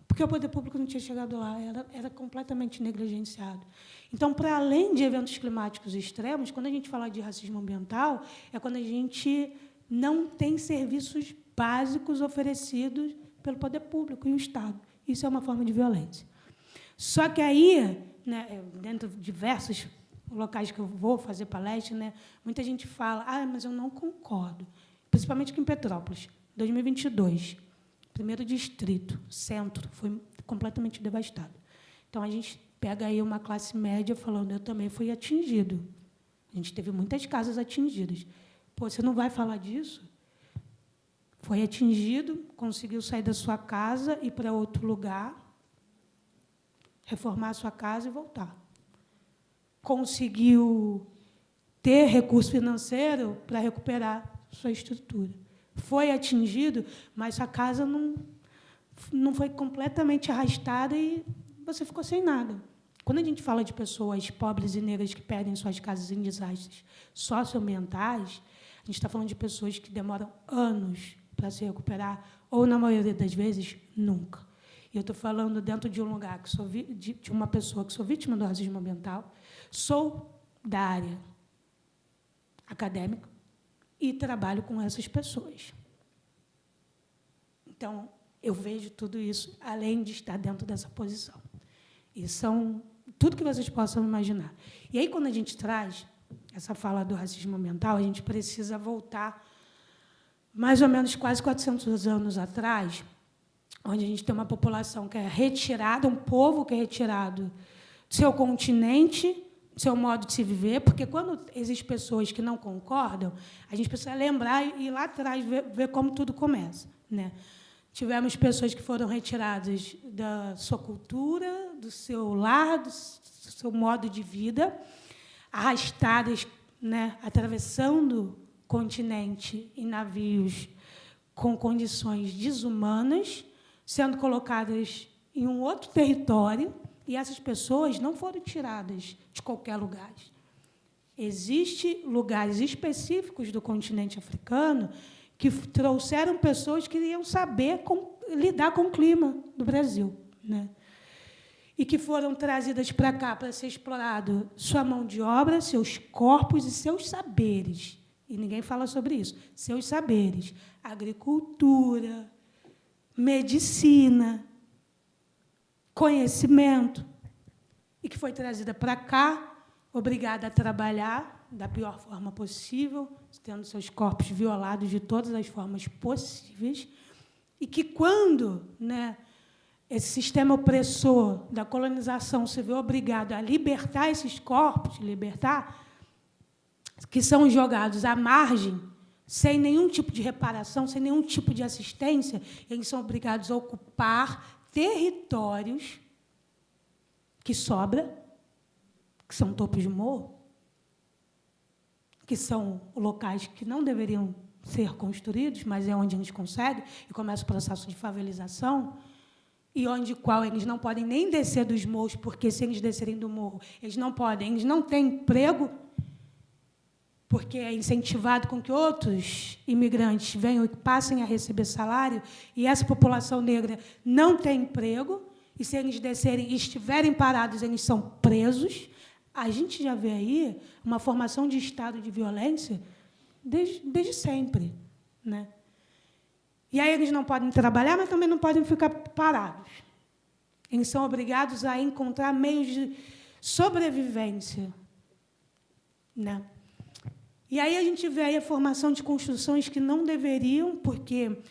porque o poder público não tinha chegado lá, era completamente negligenciado. Então, para além de eventos climáticos extremos, quando a gente fala de racismo ambiental, é quando a gente não tem serviços básicos oferecidos pelo poder público e o Estado. Isso é uma forma de violência. Só que aí, né, dentro de diversos locais que eu vou fazer palestra, né, muita gente fala, mas eu não concordo. Principalmente aqui em Petrópolis, 2022, primeiro distrito, centro, foi completamente devastado. Então, a gente pega aí uma classe média falando, eu também fui atingido. A gente teve muitas casas atingidas. Pô, você não vai falar disso? Foi atingido, conseguiu sair da sua casa, ir para outro lugar, reformar a sua casa e voltar. Conseguiu ter recurso financeiro para recuperar sua estrutura. Foi atingido, mas a casa não foi completamente arrastada e você ficou sem nada. Quando a gente fala de pessoas pobres e negras que perdem suas casas em desastres socioambientais, a gente está falando de pessoas que demoram anos para se recuperar, ou, na maioria das vezes, nunca. E eu estou falando dentro de um lugar que de uma pessoa que sou vítima do racismo ambiental, sou da área acadêmica e trabalho com essas pessoas. Então, eu vejo tudo isso, além de estar dentro dessa posição. E são tudo que vocês possam imaginar. E aí, quando a gente traz essa fala do racismo ambiental, a gente precisa voltar mais ou menos quase 400 anos atrás, onde a gente tem uma população que é retirada, um povo que é retirado do seu continente, seu modo de se viver, porque quando existem pessoas que não concordam, a gente precisa lembrar e ir lá atrás, ver como tudo começa, né? Tivemos pessoas que foram retiradas da sua cultura, do seu lar, do seu modo de vida, arrastadas, né, atravessando o continente em navios com condições desumanas, sendo colocadas em um outro território, e essas pessoas não foram tiradas de qualquer lugar. Existem lugares específicos do continente africano que trouxeram pessoas que iam saber lidar com o clima do Brasil, né? E que foram trazidas para cá para ser explorado sua mão de obra, seus corpos e seus saberes. E ninguém fala sobre isso. Seus saberes, agricultura, medicina, conhecimento, e que foi trazida para cá, obrigada a trabalhar da pior forma possível, tendo seus corpos violados de todas as formas possíveis, e que, quando, né, esse sistema opressor da colonização se vê obrigado a libertar esses corpos, que são jogados à margem, sem nenhum tipo de reparação, sem nenhum tipo de assistência, eles são obrigados a ocupar territórios que sobra, que são topos de morro, que são locais que não deveriam ser construídos, mas é onde a gente consegue, e começa o processo de favelização, e onde qual eles não podem nem descer dos morros, porque, se eles descerem do morro, eles não podem, eles não têm emprego, porque é incentivado com que outros imigrantes venham e passem a receber salário, e essa população negra não tem emprego, e, se eles descerem e estiverem parados, eles são presos. A gente já vê aí uma formação de estado de violência desde sempre, né? E aí eles não podem trabalhar, mas também não podem ficar parados. Eles são obrigados a encontrar meios de sobrevivência, né? E aí a gente vê aí a formação de construções que não deveriam, porque,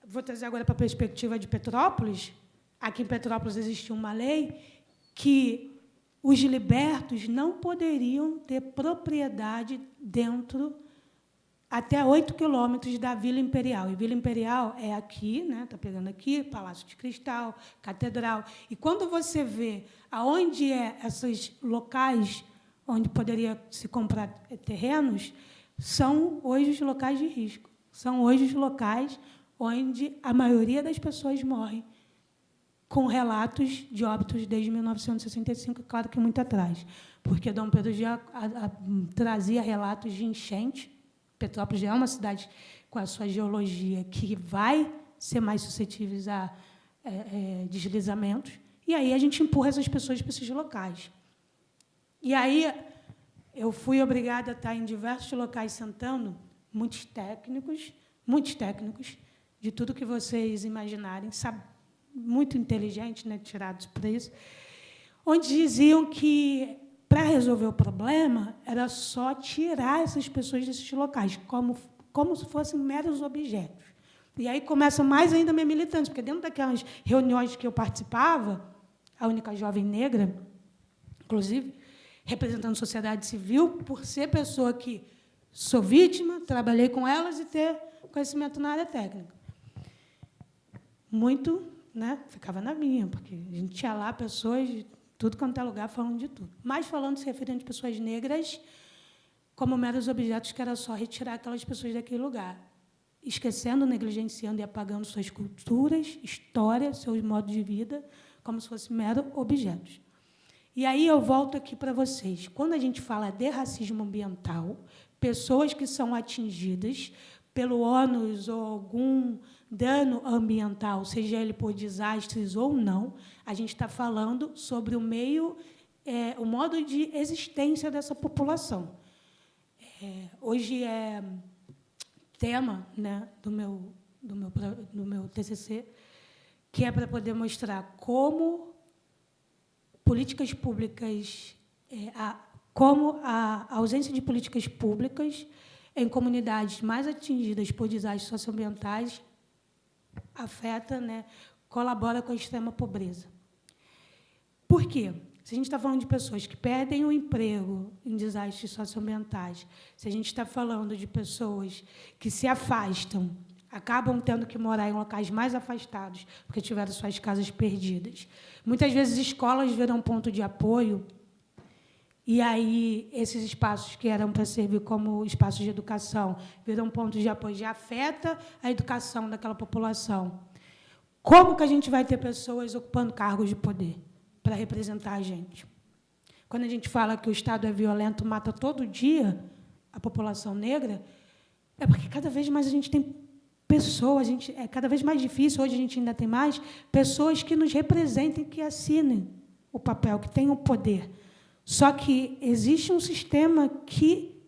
vou trazer agora para a perspectiva de Petrópolis. Aqui em Petrópolis existia uma lei que os libertos não poderiam ter propriedade dentro até 8 quilômetros da Vila Imperial. E Vila Imperial é aqui, né? Está pegando aqui, Palácio de Cristal, Catedral. E quando você vê aonde esses locais onde poderia se comprar terrenos, são hoje os locais de risco. São hoje os locais onde a maioria das pessoas morrem, com relatos de óbitos desde 1965, claro que muito atrás, porque Dom Pedro já trazia relatos de enchente. Petrópolis já é uma cidade com a sua geologia que vai ser mais suscetível a deslizamentos, e aí a gente empurra essas pessoas para esses locais. E aí eu fui obrigada a estar em diversos locais sentando, muitos técnicos, de tudo que vocês imaginarem, muito inteligentes, né, tirados para isso, onde diziam que, para resolver o problema, era só tirar essas pessoas desses locais, como se fossem meros objetos. E aí começa mais ainda a minha militância, porque, dentro daquelas reuniões que eu participava, a única jovem negra, inclusive, representando a sociedade civil, por ser pessoa que sou vítima, trabalhei com elas e ter conhecimento na área técnica. Muito, né, ficava na minha, porque a gente tinha lá pessoas de tudo quanto é lugar falando de tudo. Mas falando, se referindo de pessoas negras como meros objetos, que era só retirar aquelas pessoas daquele lugar, esquecendo, negligenciando e apagando suas culturas, história, seus modos de vida, como se fossem meros objetos. E aí eu volto aqui para vocês. Quando a gente fala de racismo ambiental, pessoas que são atingidas pelo ônus ou algum dano ambiental, seja ele por desastres ou não, a gente está falando sobre o meio, o modo de existência dessa população. Hoje é tema, né, do meu TCC, que é para poder mostrar como políticas públicas, como a ausência de políticas públicas em comunidades mais atingidas por desastres socioambientais afeta, né, colabora com a extrema pobreza. Por quê? Se a gente está falando de pessoas que perdem o emprego em desastres socioambientais, se a gente está falando de pessoas que se afastam, acabam tendo que morar em locais mais afastados, porque tiveram suas casas perdidas. Muitas vezes, escolas viram ponto de apoio, e aí esses espaços que eram para servir como espaços de educação viram pontos de apoio, já afeta a educação daquela população. Como que a gente vai ter pessoas ocupando cargos de poder para representar a gente? Quando a gente fala que o Estado é violento, mata todo dia a população negra, é porque cada vez mais a gente tem pessoas, é cada vez mais difícil, hoje a gente ainda tem mais, pessoas que nos representem, que assinem o papel, que tenham o poder. Só que existe um sistema que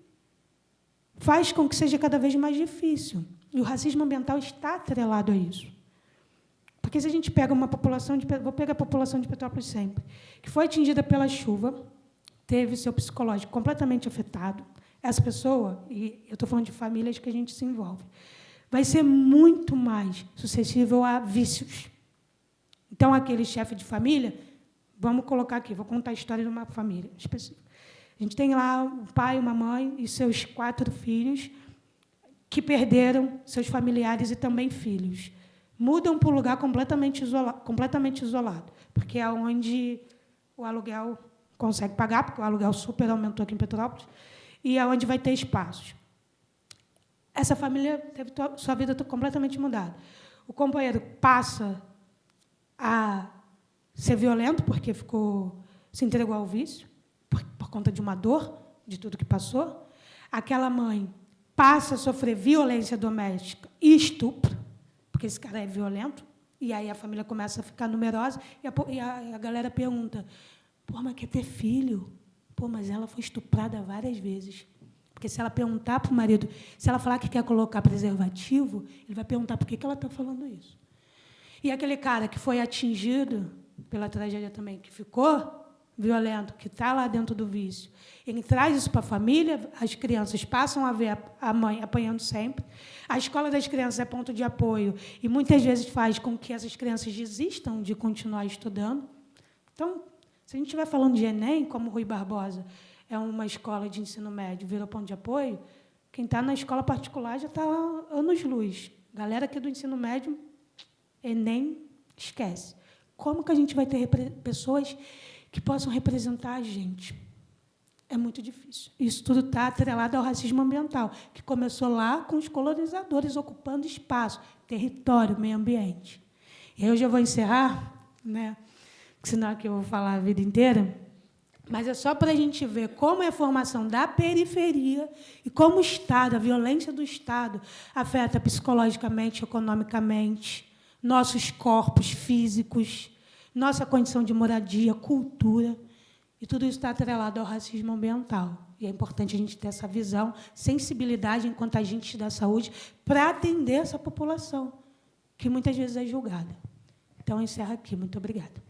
faz com que seja cada vez mais difícil. E o racismo ambiental está atrelado a isso. Porque se a gente pega uma população vou pegar a população de Petrópolis sempre, que foi atingida pela chuva, teve seu psicológico completamente afetado, essa pessoa, e eu estou falando de famílias que a gente se envolve, vai ser muito mais suscetível a vícios. Então, aquele chefe de família, vamos colocar aqui, vou contar a história de uma família específica. A gente tem lá um pai, uma mãe e seus 4 filhos que perderam seus familiares e também filhos. Mudam para um lugar completamente isolado, porque é onde o aluguel consegue pagar, porque o aluguel super aumentou aqui em Petrópolis, e é onde vai ter espaços. Essa família teve sua vida completamente mudada. O companheiro passa a ser violento, porque se entregou ao vício, por conta de uma dor, de tudo que passou. Aquela mãe passa a sofrer violência doméstica e estupro, porque esse cara é violento, e aí a família começa a ficar numerosa, e a galera pergunta, pô, mas quer ter filho? Pô, mas ela foi estuprada várias vezes. Porque se ela perguntar para o marido, se ela falar que quer colocar preservativo, ele vai perguntar por que ela está falando isso. E aquele cara que foi atingido pela tragédia também, que ficou violento, que está lá dentro do vício, ele traz isso para a família, as crianças passam a ver a mãe apanhando sempre, a escola das crianças é ponto de apoio, e muitas vezes faz com que essas crianças desistam de continuar estudando. Então, se a gente estiver falando de Enem, como Rui Barbosa é uma escola de ensino médio, virou ponto de apoio, quem está na escola particular já está anos-luz. Galera aqui do ensino médio, Enem, esquece. Como que a gente vai ter pessoas que possam representar a gente? É muito difícil. Isso tudo está atrelado ao racismo ambiental, que começou lá com os colonizadores ocupando espaço, território, meio ambiente. E aí eu já vou encerrar, né? Porque senão aqui eu vou falar a vida inteira. Mas é só para a gente ver como é a formação da periferia e como o Estado, a violência do Estado, afeta psicologicamente, economicamente, nossos corpos físicos, nossa condição de moradia, cultura, e tudo isso está atrelado ao racismo ambiental. E é importante a gente ter essa visão, sensibilidade, enquanto agentes da saúde, para atender essa população, que muitas vezes é julgada. Então, eu encerro aqui. Muito obrigada.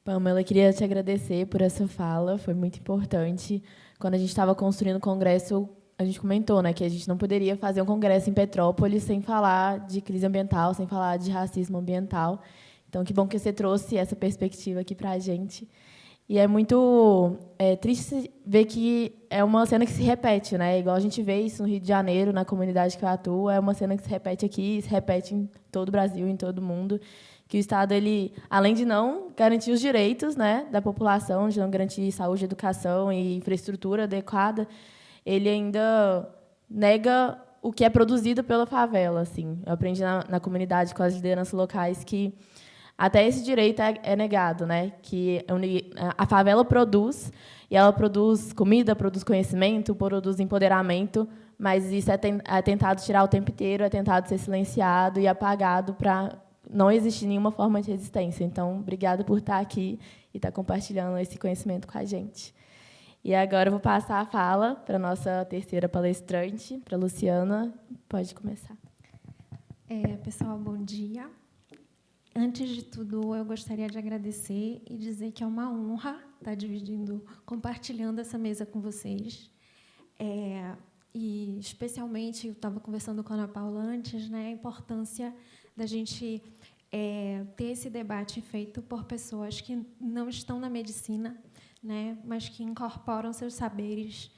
Pamela, eu queria te agradecer por essa fala, foi muito importante. Quando a gente estava construindo o congresso, a gente comentou, né, que a gente não poderia fazer um congresso em Petrópolis sem falar de crise ambiental, sem falar de racismo ambiental. Então, que bom que você trouxe essa perspectiva aqui para a gente. E é muito triste ver que é uma cena que se repete, né? Igual a gente vê isso no Rio de Janeiro, na comunidade que eu atuo, é uma cena que se repete aqui, se repete em todo o Brasil, em todo o mundo. Que o Estado, ele, além de não garantir os direitos, né, da população, de não garantir saúde, educação e infraestrutura adequada, ele ainda nega o que é produzido pela favela. Assim. Eu aprendi na comunidade com as lideranças locais que até esse direito é negado, né? Que a favela produz, e ela produz comida, produz conhecimento, produz empoderamento, mas isso é tentado tirar o tempo inteiro, é tentado ser silenciado e apagado para não existe nenhuma forma de resistência. Então, obrigada por estar aqui e estar compartilhando esse conhecimento com a gente. E agora eu vou passar a fala para a nossa terceira palestrante, para a Luciana. Pode começar. Pessoal, bom dia. Antes de tudo, eu gostaria de agradecer e dizer que é uma honra estar compartilhando essa mesa com vocês. e especialmente, eu estava conversando com a Ana Paula antes, né, a importância da gente ter esse debate feito por pessoas que não estão na medicina, né, mas que incorporam seus saberes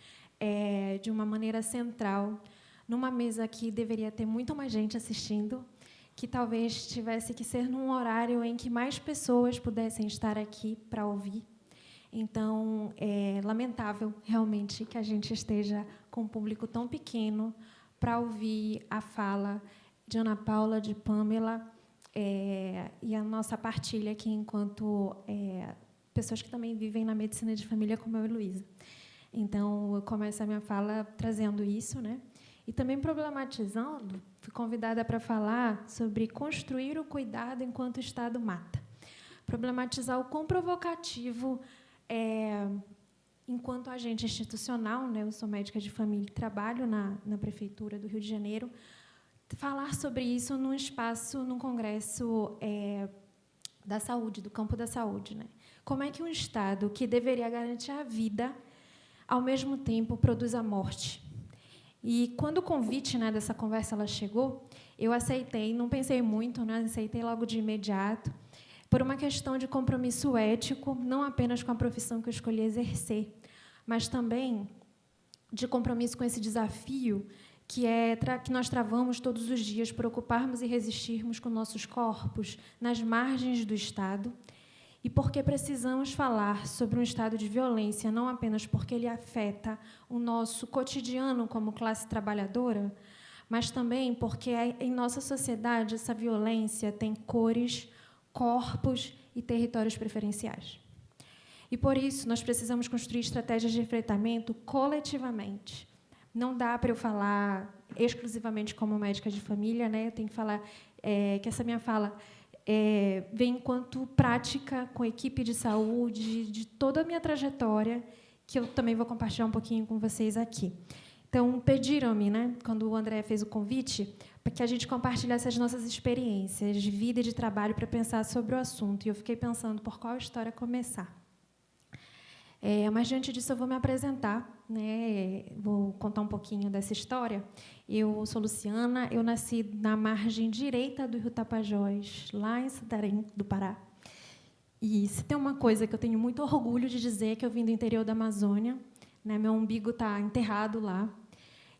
de uma maneira central, numa mesa que deveria ter muito mais gente assistindo, que talvez tivesse que ser num horário em que mais pessoas pudessem estar aqui para ouvir. Então, é lamentável, realmente, que a gente esteja com um público tão pequeno para ouvir a fala de Ana Paula, de Pamela, e a nossa partilha aqui enquanto pessoas que também vivem na medicina de família, como eu e Luísa. Então, eu começo a minha fala trazendo isso, né? E também problematizando, fui convidada para falar sobre construir o cuidado enquanto o Estado mata. Problematizar o quão provocativo enquanto agente institucional, né, eu sou médica de família e trabalho na Prefeitura do Rio de Janeiro, falar sobre isso num espaço, num congresso da saúde, do campo da saúde. Né? Como é que um Estado que deveria garantir a vida, ao mesmo tempo, produz a morte? E, quando o convite, né, dessa conversa ela chegou, eu aceitei, não pensei muito, né, aceitei logo de imediato, por uma questão de compromisso ético, não apenas com a profissão que eu escolhi exercer, mas também de compromisso com esse desafio que nós travamos todos os dias por ocuparmos e resistirmos com nossos corpos nas margens do Estado, e porque precisamos falar sobre um estado de violência, não apenas porque ele afeta o nosso cotidiano como classe trabalhadora, mas também porque em nossa sociedade essa violência tem cores, corpos e territórios preferenciais. E, por isso, nós precisamos construir estratégias de enfrentamento coletivamente. Não dá para eu falar exclusivamente como médica de família, né? Eu tenho que falar que essa minha fala vem enquanto prática com a equipe de saúde, de toda a minha trajetória, que eu também vou compartilhar um pouquinho com vocês aqui. Então, pediram-me, né, quando o André fez o convite, para que a gente compartilhasse as nossas experiências de vida e de trabalho para pensar sobre o assunto. E eu fiquei pensando por qual história começar. Mas, diante disso, eu vou me apresentar, né, vou contar um pouquinho dessa história. Eu sou Luciana, eu nasci na margem direita do Rio Tapajós, lá em Santarém, do Pará. E se tem uma coisa que eu tenho muito orgulho de dizer, é que eu vim do interior da Amazônia, né, meu umbigo está enterrado lá.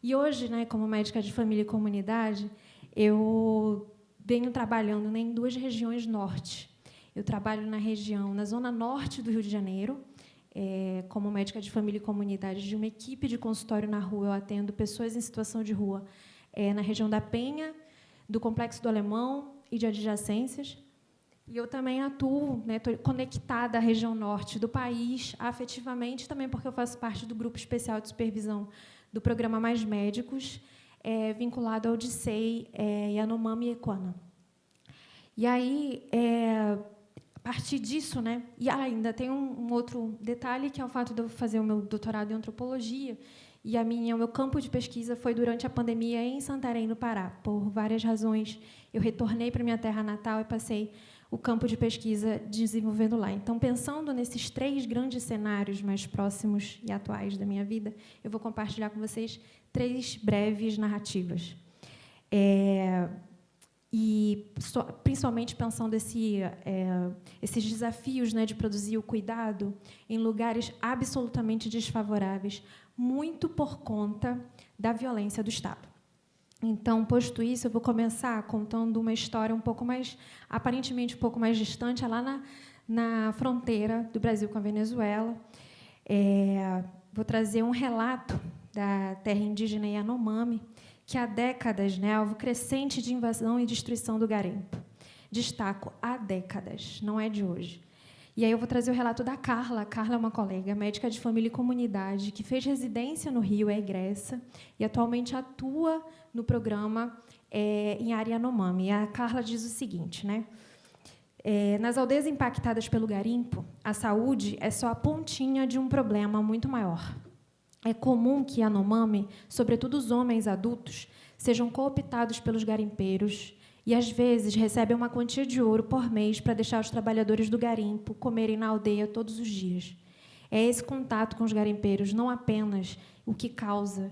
E hoje, né, como médica de família e comunidade, eu venho trabalhando em 2 regiões norte. Eu trabalho na zona norte do Rio de Janeiro, como médica de família e comunidade de uma equipe de consultório na rua. Eu atendo pessoas em situação de rua na região da Penha, do Complexo do Alemão e de adjacências. E eu também atuo, né, estou conectada à região norte do país, afetivamente, também porque eu faço parte do grupo especial de supervisão do programa Mais Médicos, vinculado ao DICEI, Yanomami e Equana. E aí, a partir disso, né, e ainda tem um outro detalhe, que é o fato de eu fazer o meu doutorado em antropologia, e o meu campo de pesquisa foi durante a pandemia em Santarém, no Pará. Por várias razões, eu retornei para minha terra natal e passei o campo de pesquisa desenvolvendo lá. Então, pensando nesses 3 grandes cenários mais próximos e atuais da minha vida, eu vou compartilhar com vocês 3 breves narrativas. E, principalmente, pensando esses desafios, né, de produzir o cuidado em lugares absolutamente desfavoráveis, muito por conta da violência do Estado. Então, posto isso, eu vou começar contando uma história aparentemente um pouco mais distante, lá na fronteira do Brasil com a Venezuela. Vou trazer um relato da terra indígena Yanomami, que há décadas, né, alvo crescente de invasão e destruição do garimpo. Destaco, há décadas, não é de hoje. E aí eu vou trazer o relato da Carla. A Carla é uma colega, médica de família e comunidade, que fez residência no Rio, é egressa, e atualmente atua no programa em área Yanomami. E a Carla diz o seguinte, né? Nas aldeias impactadas pelo garimpo, a saúde é só a pontinha de um problema muito maior. É comum que Yanomami, sobretudo os homens adultos, sejam cooptados pelos garimpeiros e, às vezes, recebem uma quantia de ouro por mês para deixar os trabalhadores do garimpo comerem na aldeia todos os dias. É esse contato com os garimpeiros não apenas o que causa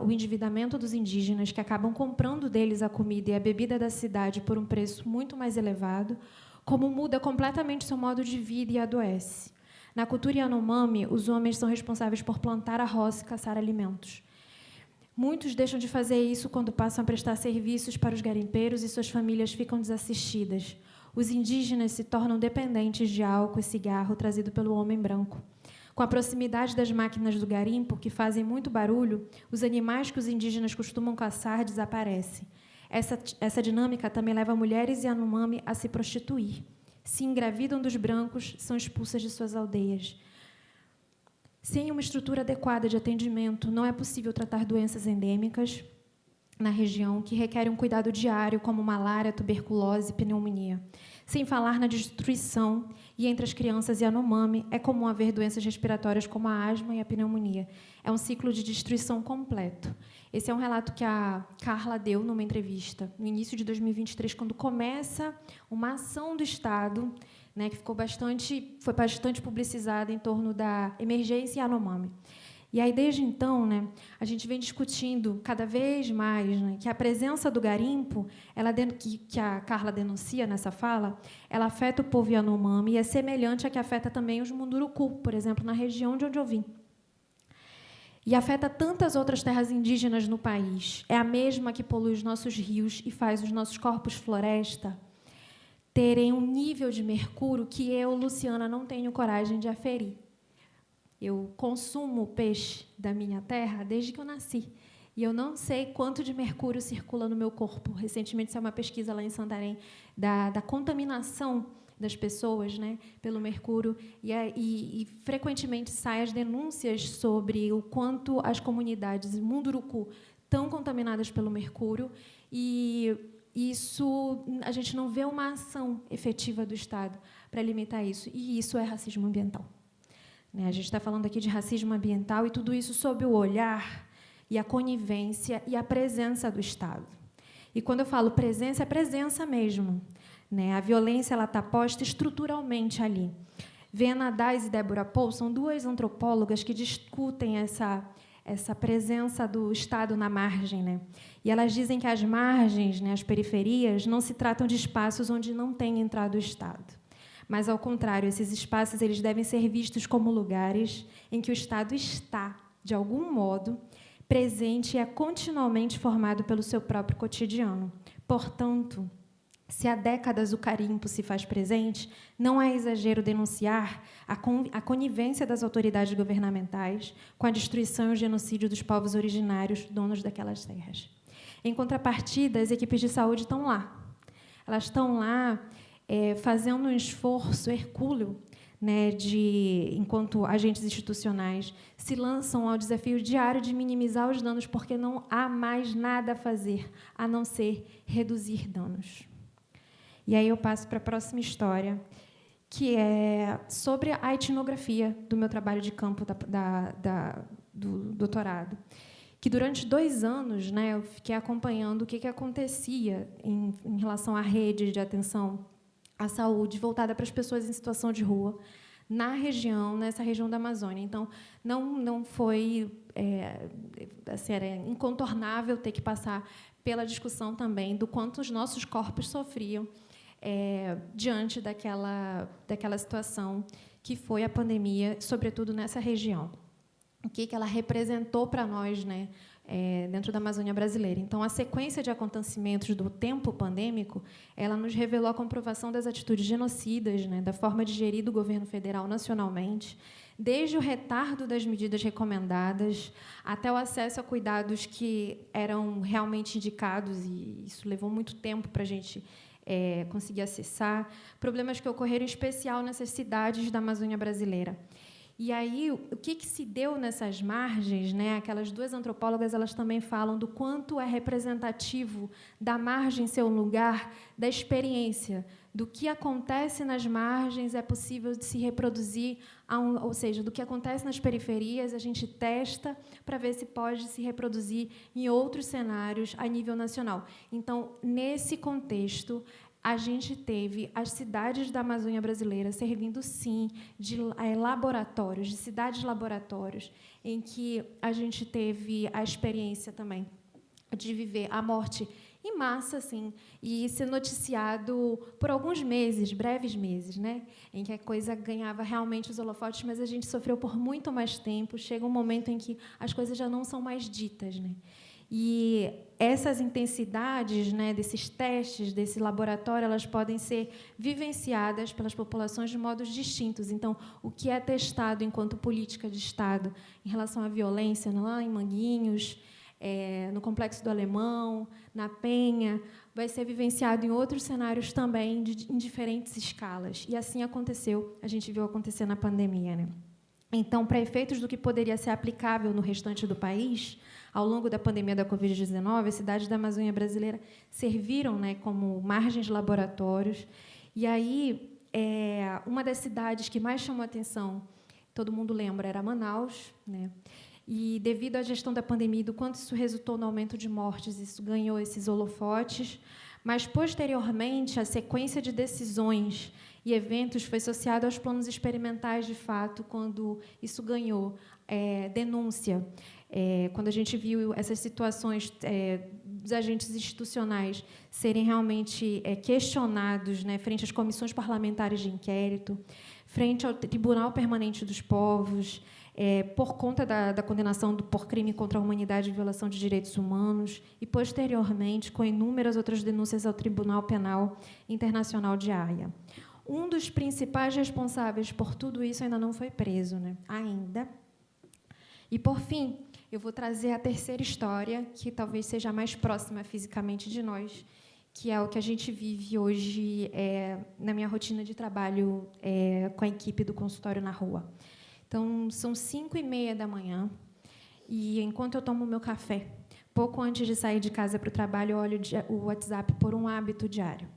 o endividamento dos indígenas, que acabam comprando deles a comida e a bebida da cidade por um preço muito mais elevado, como muda completamente seu modo de vida e adoece. Na cultura Yanomami, os homens são responsáveis por plantar a roça e caçar alimentos. Muitos deixam de fazer isso quando passam a prestar serviços para os garimpeiros e suas famílias ficam desassistidas. Os indígenas se tornam dependentes de álcool e cigarro trazido pelo homem branco. Com a proximidade das máquinas do garimpo, que fazem muito barulho, os animais que os indígenas costumam caçar desaparecem. Essa dinâmica também leva mulheres Yanomami a se prostituir. Se engravidam dos brancos, são expulsas de suas aldeias. Sem uma estrutura adequada de atendimento, não é possível tratar doenças endêmicas na região que requerem um cuidado diário, como malária, tuberculose e pneumonia. Sem falar na destruição, e entre as crianças Yanomami é comum haver doenças respiratórias como a asma e a pneumonia. É um ciclo de destruição completo. Esse é um relato que a Carla deu numa entrevista no início de 2023, quando começa uma ação do Estado, né, que foi bastante publicizada em torno da emergência Yanomami. E aí, desde então, né, a gente vem discutindo cada vez mais, né, que a presença do garimpo, que a Carla denuncia nessa fala, ela afeta o povo Yanomami e é semelhante a que afeta também os Munduruku, por exemplo, na região de onde eu vim. E afeta tantas outras terras indígenas no país. É a mesma que polui os nossos rios e faz os nossos corpos floresta terem um nível de mercúrio que eu, Luciana, não tenho coragem de aferir. Eu consumo peixe da minha terra desde que eu nasci. E eu não sei quanto de mercúrio circula no meu corpo. Recentemente, saiu uma pesquisa lá em Santarém da contaminação das pessoas, né, pelo mercúrio. E frequentemente saem as denúncias sobre o quanto as comunidades Munduruku estão contaminadas pelo mercúrio. E isso, a gente não vê uma ação efetiva do Estado para limitar isso. E isso é racismo ambiental. A gente está falando aqui de racismo ambiental e tudo isso sob o olhar e a conivência e a presença do Estado. E, quando eu falo presença, é presença mesmo. Né? A violência está posta estruturalmente ali. Viena Dais e Débora Paul são duas antropólogas que discutem essa presença do Estado na margem. Né? E elas dizem que as margens, né, as periferias, não se tratam de espaços onde não tem entrado o Estado. Mas, ao contrário, esses espaços eles devem ser vistos como lugares em que o Estado está, de algum modo, presente e é continuamente formado pelo seu próprio cotidiano. Portanto, se há décadas o garimpo se faz presente, não é exagero denunciar a conivência das autoridades governamentais com a destruição e o genocídio dos povos originários, donos daquelas terras. Em contrapartida, as equipes de saúde estão lá. Elas estão lá fazendo um esforço hercúleo, né, enquanto agentes institucionais se lançam ao desafio diário de minimizar os danos, porque não há mais nada a fazer, a não ser reduzir danos. E aí eu passo para a próxima história, que é sobre a etnografia do meu trabalho de campo do doutorado. Que durante 2 anos, né, eu fiquei acompanhando o que acontecia em relação à rede de atenção à saúde voltada para as pessoas em situação de rua nessa região da Amazônia. Então, não foi era incontornável ter que passar pela discussão também do quanto os nossos corpos sofriam diante daquela situação que foi a pandemia, sobretudo nessa região. O que ela representou para nós, né, dentro da Amazônia brasileira. Então, a sequência de acontecimentos do tempo pandêmico, ela nos revelou a comprovação das atitudes genocidas, né, da forma de gerir do governo federal nacionalmente, desde o retardo das medidas recomendadas até o acesso a cuidados que eram realmente indicados, e isso levou muito tempo para a gente conseguir acessar, problemas que ocorreram em especial nessas cidades da Amazônia brasileira. E aí, o que se deu nessas margens, né? Aquelas 2 antropólogas, elas também falam do quanto é representativo da margem ser um lugar da experiência, do que acontece nas margens é possível de se reproduzir, ou seja, do que acontece nas periferias, a gente testa para ver se pode se reproduzir em outros cenários a nível nacional. Então, nesse contexto, a gente teve as cidades da Amazônia brasileira servindo, sim, de laboratórios, de cidades-laboratórios, em que a gente teve a experiência também de viver a morte em massa, assim, e ser noticiado por alguns meses, breves meses, né, em que a coisa ganhava realmente os holofotes, mas a gente sofreu por muito mais tempo. Chega um momento em que as coisas já não são mais ditas, né? E essas intensidades, né, desses testes, desse laboratório, elas podem ser vivenciadas pelas populações de modos distintos. Então, o que é testado enquanto política de Estado em relação à violência, lá em Manguinhos, no Complexo do Alemão, na Penha, vai ser vivenciado em outros cenários também, em diferentes escalas. E assim aconteceu, a gente viu acontecer na pandemia, né? Então, para efeitos do que poderia ser aplicável no restante do país, ao longo da pandemia da Covid-19, as cidades da Amazônia brasileira serviram, né, como margens de laboratórios. E aí, uma das cidades que mais chamou a atenção, todo mundo lembra, era Manaus, né? E, devido à gestão da pandemia, do quanto isso resultou no aumento de mortes, isso ganhou esses holofotes. Mas, posteriormente, a sequência de decisões e eventos foi associado aos planos experimentais, de fato, quando isso ganhou denúncia. Quando a gente viu essas situações dos agentes institucionais serem realmente questionados, né, frente às comissões parlamentares de inquérito, frente ao Tribunal Permanente dos Povos, por conta da condenação por crime contra a humanidade e violação de direitos humanos, e, posteriormente, com inúmeras outras denúncias ao Tribunal Penal Internacional de Haia. Um dos principais responsáveis por tudo isso ainda não foi preso, né? Ainda. E, por fim, eu vou trazer a terceira história, que talvez seja a mais próxima fisicamente de nós, que é o que a gente vive hoje na minha rotina de trabalho com a equipe do consultório na rua. Então, são 5h30 da manhã, e, enquanto eu tomo meu café, pouco antes de sair de casa para o trabalho, eu olho o WhatsApp por um hábito diário.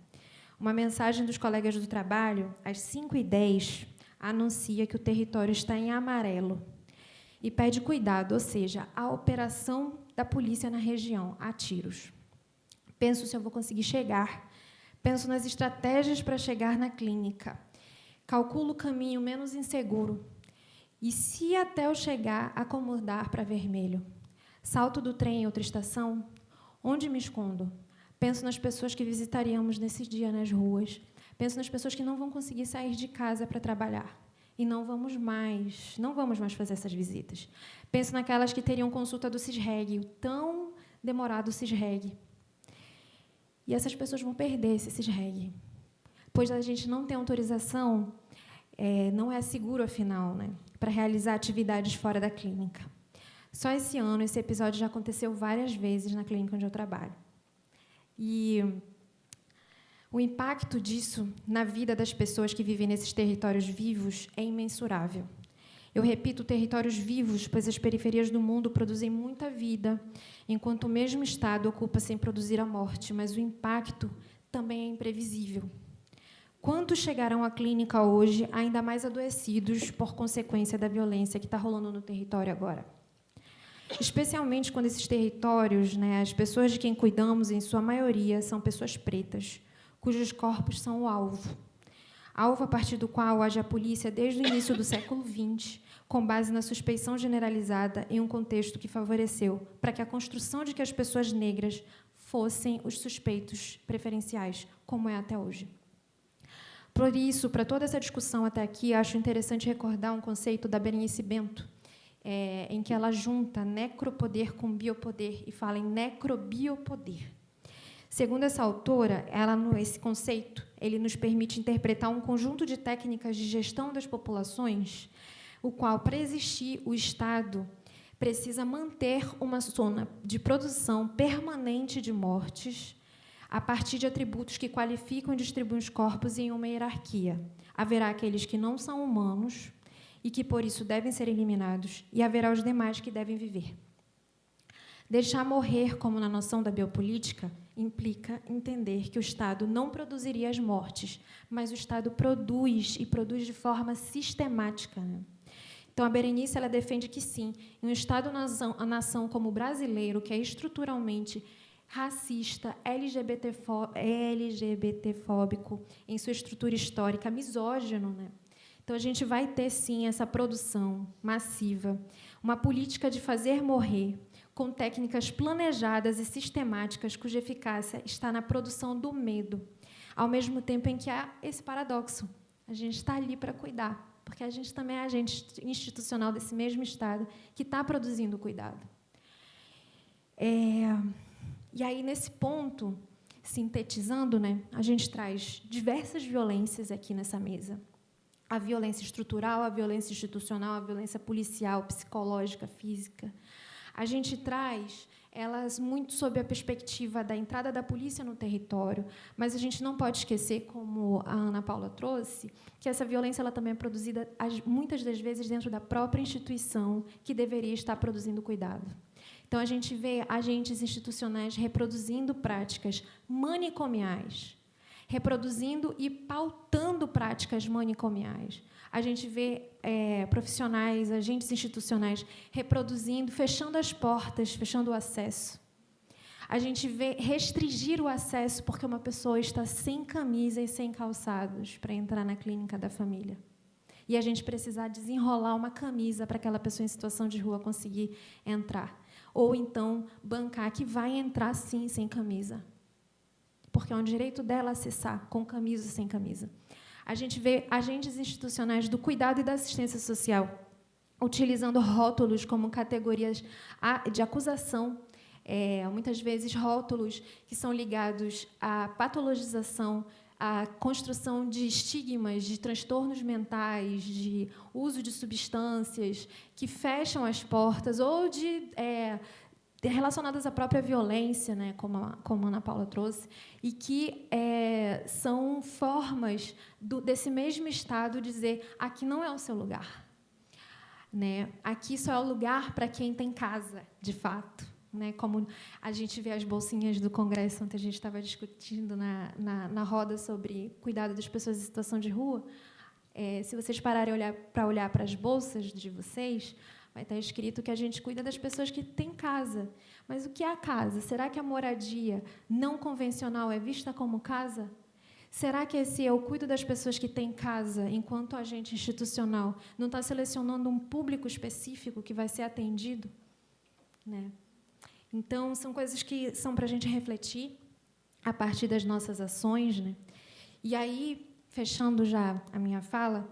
Uma mensagem dos colegas do trabalho, às 5h10, anuncia que o território está em amarelo e pede cuidado, ou seja, a operação da polícia na região, a tiros. Penso se eu vou conseguir chegar, penso nas estratégias para chegar na clínica, calculo o caminho menos inseguro, e, se até eu chegar, acomodar para vermelho, salto do trem em outra estação, onde me escondo? Penso nas pessoas que visitaríamos nesse dia nas ruas. Penso nas pessoas que não vão conseguir sair de casa para trabalhar. E não vamos mais fazer essas visitas. Penso naquelas que teriam consulta do CISREG, o tão demorado CISREG. E essas pessoas vão perder esse CISREG. Pois a gente não tem autorização, não é seguro, afinal, né, para realizar atividades fora da clínica. Só esse ano, esse episódio já aconteceu várias vezes na clínica onde eu trabalho. E o impacto disso na vida das pessoas que vivem nesses territórios vivos é imensurável. Eu repito, territórios vivos, pois as periferias do mundo produzem muita vida, enquanto o mesmo Estado ocupa-se em produzir a morte, mas o impacto também é imprevisível. Quantos chegarão à clínica hoje ainda mais adoecidos por consequência da violência que está rolando no território agora? Especialmente quando esses territórios, né, as pessoas de quem cuidamos, em sua maioria, são pessoas pretas, cujos corpos são o alvo. Alvo a partir do qual age a polícia desde o início do século XX, com base na suspeição generalizada em um contexto que favoreceu para que a construção de que as pessoas negras fossem os suspeitos preferenciais, como é até hoje. Por isso, para toda essa discussão até aqui, acho interessante recordar um conceito da Berenice Bento, em que ela junta necropoder com biopoder e fala em necrobiopoder. Segundo essa autora, esse conceito ele nos permite interpretar um conjunto de técnicas de gestão das populações, o qual, para existir, o Estado precisa manter uma zona de produção permanente de mortes a partir de atributos que qualificam e distribuem os corpos em uma hierarquia. Haverá aqueles que não são humanos e que, por isso, devem ser eliminados, e haverá os demais que devem viver. Deixar morrer, como na noção da biopolítica, implica entender que o Estado não produziria as mortes, mas o Estado produz, e produz de forma sistemática, né? Então, a Berenice ela defende que, sim, em um Estado-nação como o brasileiro, que é estruturalmente racista, LGBTfóbico em sua estrutura histórica, misógino, né? Então, a gente vai ter, sim, essa produção massiva, uma política de fazer morrer, com técnicas planejadas e sistemáticas, cuja eficácia está na produção do medo, ao mesmo tempo em que há esse paradoxo. A gente está ali para cuidar, porque a gente também é agente institucional desse mesmo Estado que está produzindo cuidado. E aí, nesse ponto, sintetizando, né, a gente traz diversas violências aqui nessa mesa. A violência estrutural, a violência institucional, a violência policial, psicológica, física. A gente traz elas muito sob a perspectiva da entrada da polícia no território, mas a gente não pode esquecer, como a Ana Paula trouxe, que essa violência ela também é produzida, muitas das vezes, dentro da própria instituição que deveria estar produzindo cuidado. Então, a gente vê agentes institucionais reproduzindo práticas manicomiais, reproduzindo e pautando práticas manicomiais. A gente vê profissionais, agentes institucionais reproduzindo, fechando as portas, fechando o acesso. A gente vê restringir o acesso porque uma pessoa está sem camisa e sem calçados para entrar na clínica da família. E a gente precisar desenrolar uma camisa para aquela pessoa em situação de rua conseguir entrar. Ou, então, bancar que vai entrar, sim, sem camisa. Porque é um direito dela acessar, com camisa ou sem camisa. A gente vê agentes institucionais do cuidado e da assistência social utilizando rótulos como categorias de acusação, muitas vezes rótulos que são ligados à patologização, à construção de estigmas, de transtornos mentais, de uso de substâncias que fecham as portas, ou relacionadas à própria violência, né, como a Ana Paula trouxe, e que são formas desse mesmo Estado dizer: aqui não é o seu lugar, né? Aqui só é o lugar para quem tem casa, de fato. Né? Como a gente vê as bolsinhas do Congresso, ontem a gente estava discutindo na roda sobre cuidado das pessoas em situação de rua. Se vocês pararem para olhar para as bolsas de vocês, vai estar escrito que a gente cuida das pessoas que têm casa. Mas o que é a casa? Será que a moradia não convencional é vista como casa? Será que esse eu cuido das pessoas que têm casa, enquanto agente institucional, não está selecionando um público específico que vai ser atendido? Né? Então, são coisas que são para a gente refletir a partir das nossas ações. Né? E aí, fechando já a minha fala,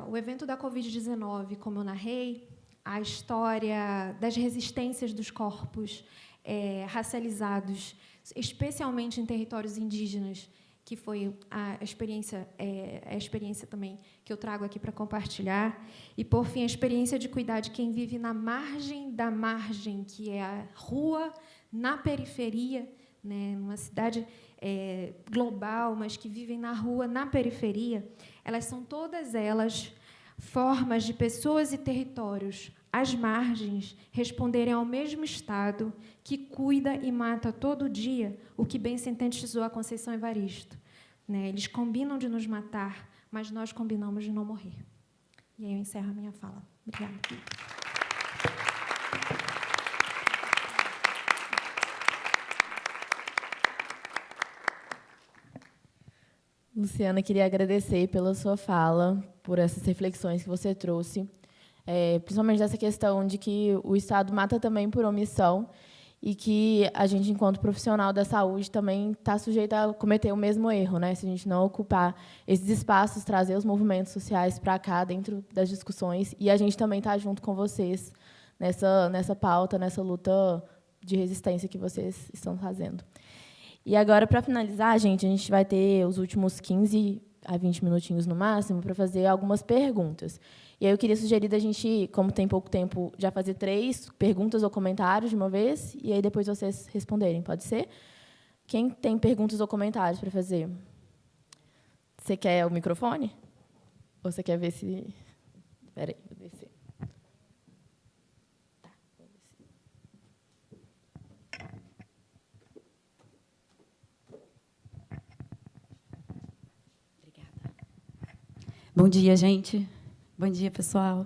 o evento da Covid-19, como eu narrei, a história das resistências dos corpos racializados, especialmente em territórios indígenas, que foi a experiência também que eu trago aqui para compartilhar. E, por fim, a experiência de cuidar de quem vive na margem da margem, que é a rua, na periferia, né, numa cidade global, mas que vivem na rua, na periferia. Elas são todas elas formas de pessoas e territórios às margens responderem ao mesmo Estado que cuida e mata todo dia, o que bem sintetizou a Conceição Evaristo. Né? Eles combinam de nos matar, mas nós combinamos de não morrer. E aí eu encerro a minha fala. Obrigada. Luciana, queria agradecer pela sua fala, por essas reflexões que você trouxe, principalmente dessa questão de que o Estado mata também por omissão e que a gente, enquanto profissional da saúde, também está sujeito a cometer o mesmo erro, né? Se a gente não ocupar esses espaços, trazer os movimentos sociais para cá, dentro das discussões, e a gente também está junto com vocês nessa pauta, nessa luta de resistência que vocês estão fazendo. E agora, para finalizar, a gente vai ter os últimos 15 a 20 minutinhos no máximo para fazer algumas perguntas. E aí eu queria sugerir da gente, como tem pouco tempo, já fazer 3 perguntas ou comentários de uma vez, e aí depois vocês responderem, pode ser? Quem tem perguntas ou comentários para fazer? Você quer o microfone? Ou você quer ver se... Espera aí, vou descer. Bom dia, gente. Bom dia, pessoal.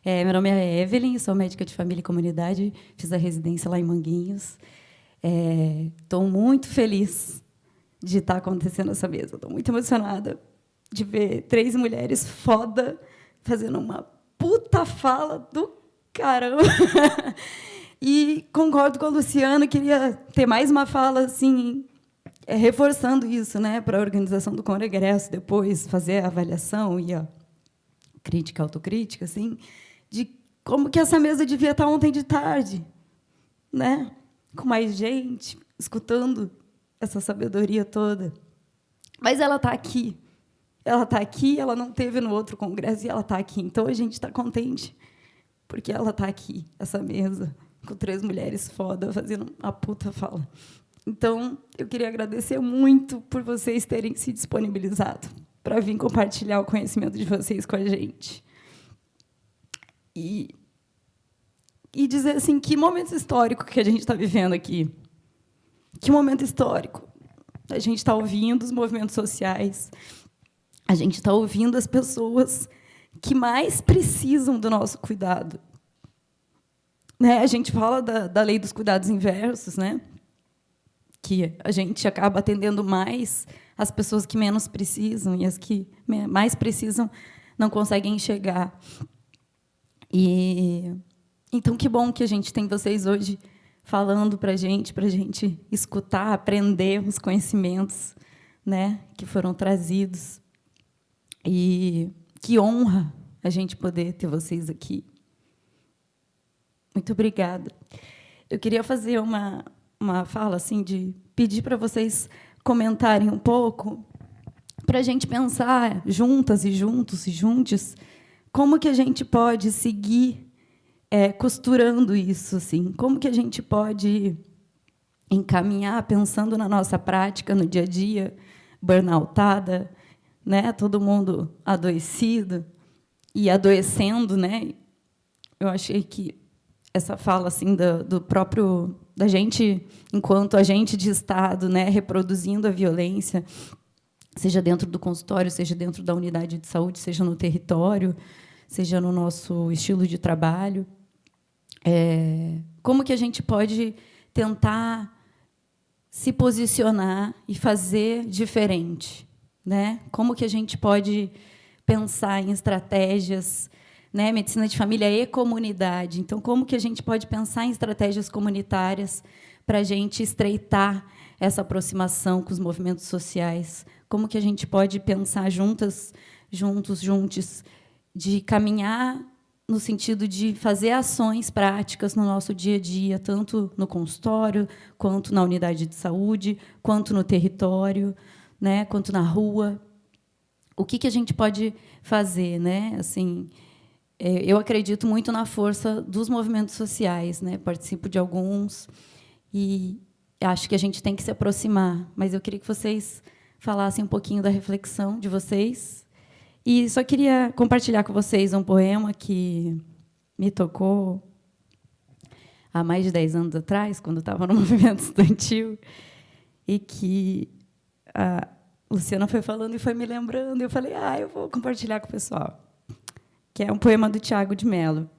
Meu nome é Evelyn, sou médica de família e comunidade, fiz a residência lá em Manguinhos. Estou muito feliz de estar acontecendo essa mesa. Estou muito emocionada de ver 3 mulheres foda fazendo uma puta fala do caramba. E concordo com a Luciana, queria ter mais uma fala assim, reforçando isso, né, para a organização do congresso, depois fazer a avaliação e a crítica, autocrítica, assim, de como que essa mesa devia estar ontem de tarde, né, com mais gente, escutando essa sabedoria toda. Mas ela está aqui. Ela está aqui, ela não teve no outro congresso e ela está aqui. Então, a gente está contente, porque ela está aqui, essa mesa, com 3 mulheres foda, fazendo uma puta fala. Então, eu queria agradecer muito por vocês terem se disponibilizado para vir compartilhar o conhecimento de vocês com a gente. E dizer assim, que momento histórico que a gente está vivendo aqui. Que momento histórico. A gente está ouvindo os movimentos sociais, a gente está ouvindo as pessoas que mais precisam do nosso cuidado. Né? A gente fala da lei dos cuidados inversos, né? Que a gente acaba atendendo mais as pessoas que menos precisam, e as que mais precisam não conseguem enxergar. Então, que bom que a gente tem vocês hoje falando para a gente escutar, aprender os conhecimentos, né, que foram trazidos. E que honra a gente poder ter vocês aqui. Muito obrigada. Eu queria fazer uma fala assim, de pedir para vocês comentarem um pouco, para a gente pensar juntas e juntos e juntos, como que a gente pode seguir costurando isso, assim, como que a gente pode encaminhar, pensando na nossa prática, no dia a dia, burnoutada, né, todo mundo adoecido e adoecendo, né? Eu achei que essa fala assim do próprio da gente, enquanto agente de Estado, né, reproduzindo a violência, seja dentro do consultório, seja dentro da unidade de saúde, seja no território, seja no nosso estilo de trabalho. Como que a gente pode tentar se posicionar e fazer diferente, né? Como que a gente pode pensar em estratégias, né? Medicina de família e comunidade. Então, como que a gente pode pensar em estratégias comunitárias para a gente estreitar essa aproximação com os movimentos sociais? Como que a gente pode pensar juntos, de caminhar no sentido de fazer ações práticas no nosso dia a dia, tanto no consultório, quanto na unidade de saúde, quanto no território, né, quanto na rua. O que a gente pode fazer, né? Assim, eu acredito muito na força dos movimentos sociais, né? Participo de alguns e acho que a gente tem que se aproximar. Mas eu queria que vocês falassem um pouquinho da reflexão de vocês. E só queria compartilhar com vocês um poema que me tocou há mais de 10 anos atrás, quando eu estava no movimento estudantil, e que a Luciana foi falando e foi me lembrando, e eu falei, eu vou compartilhar com o pessoal, que é um poema do Tiago de Mello.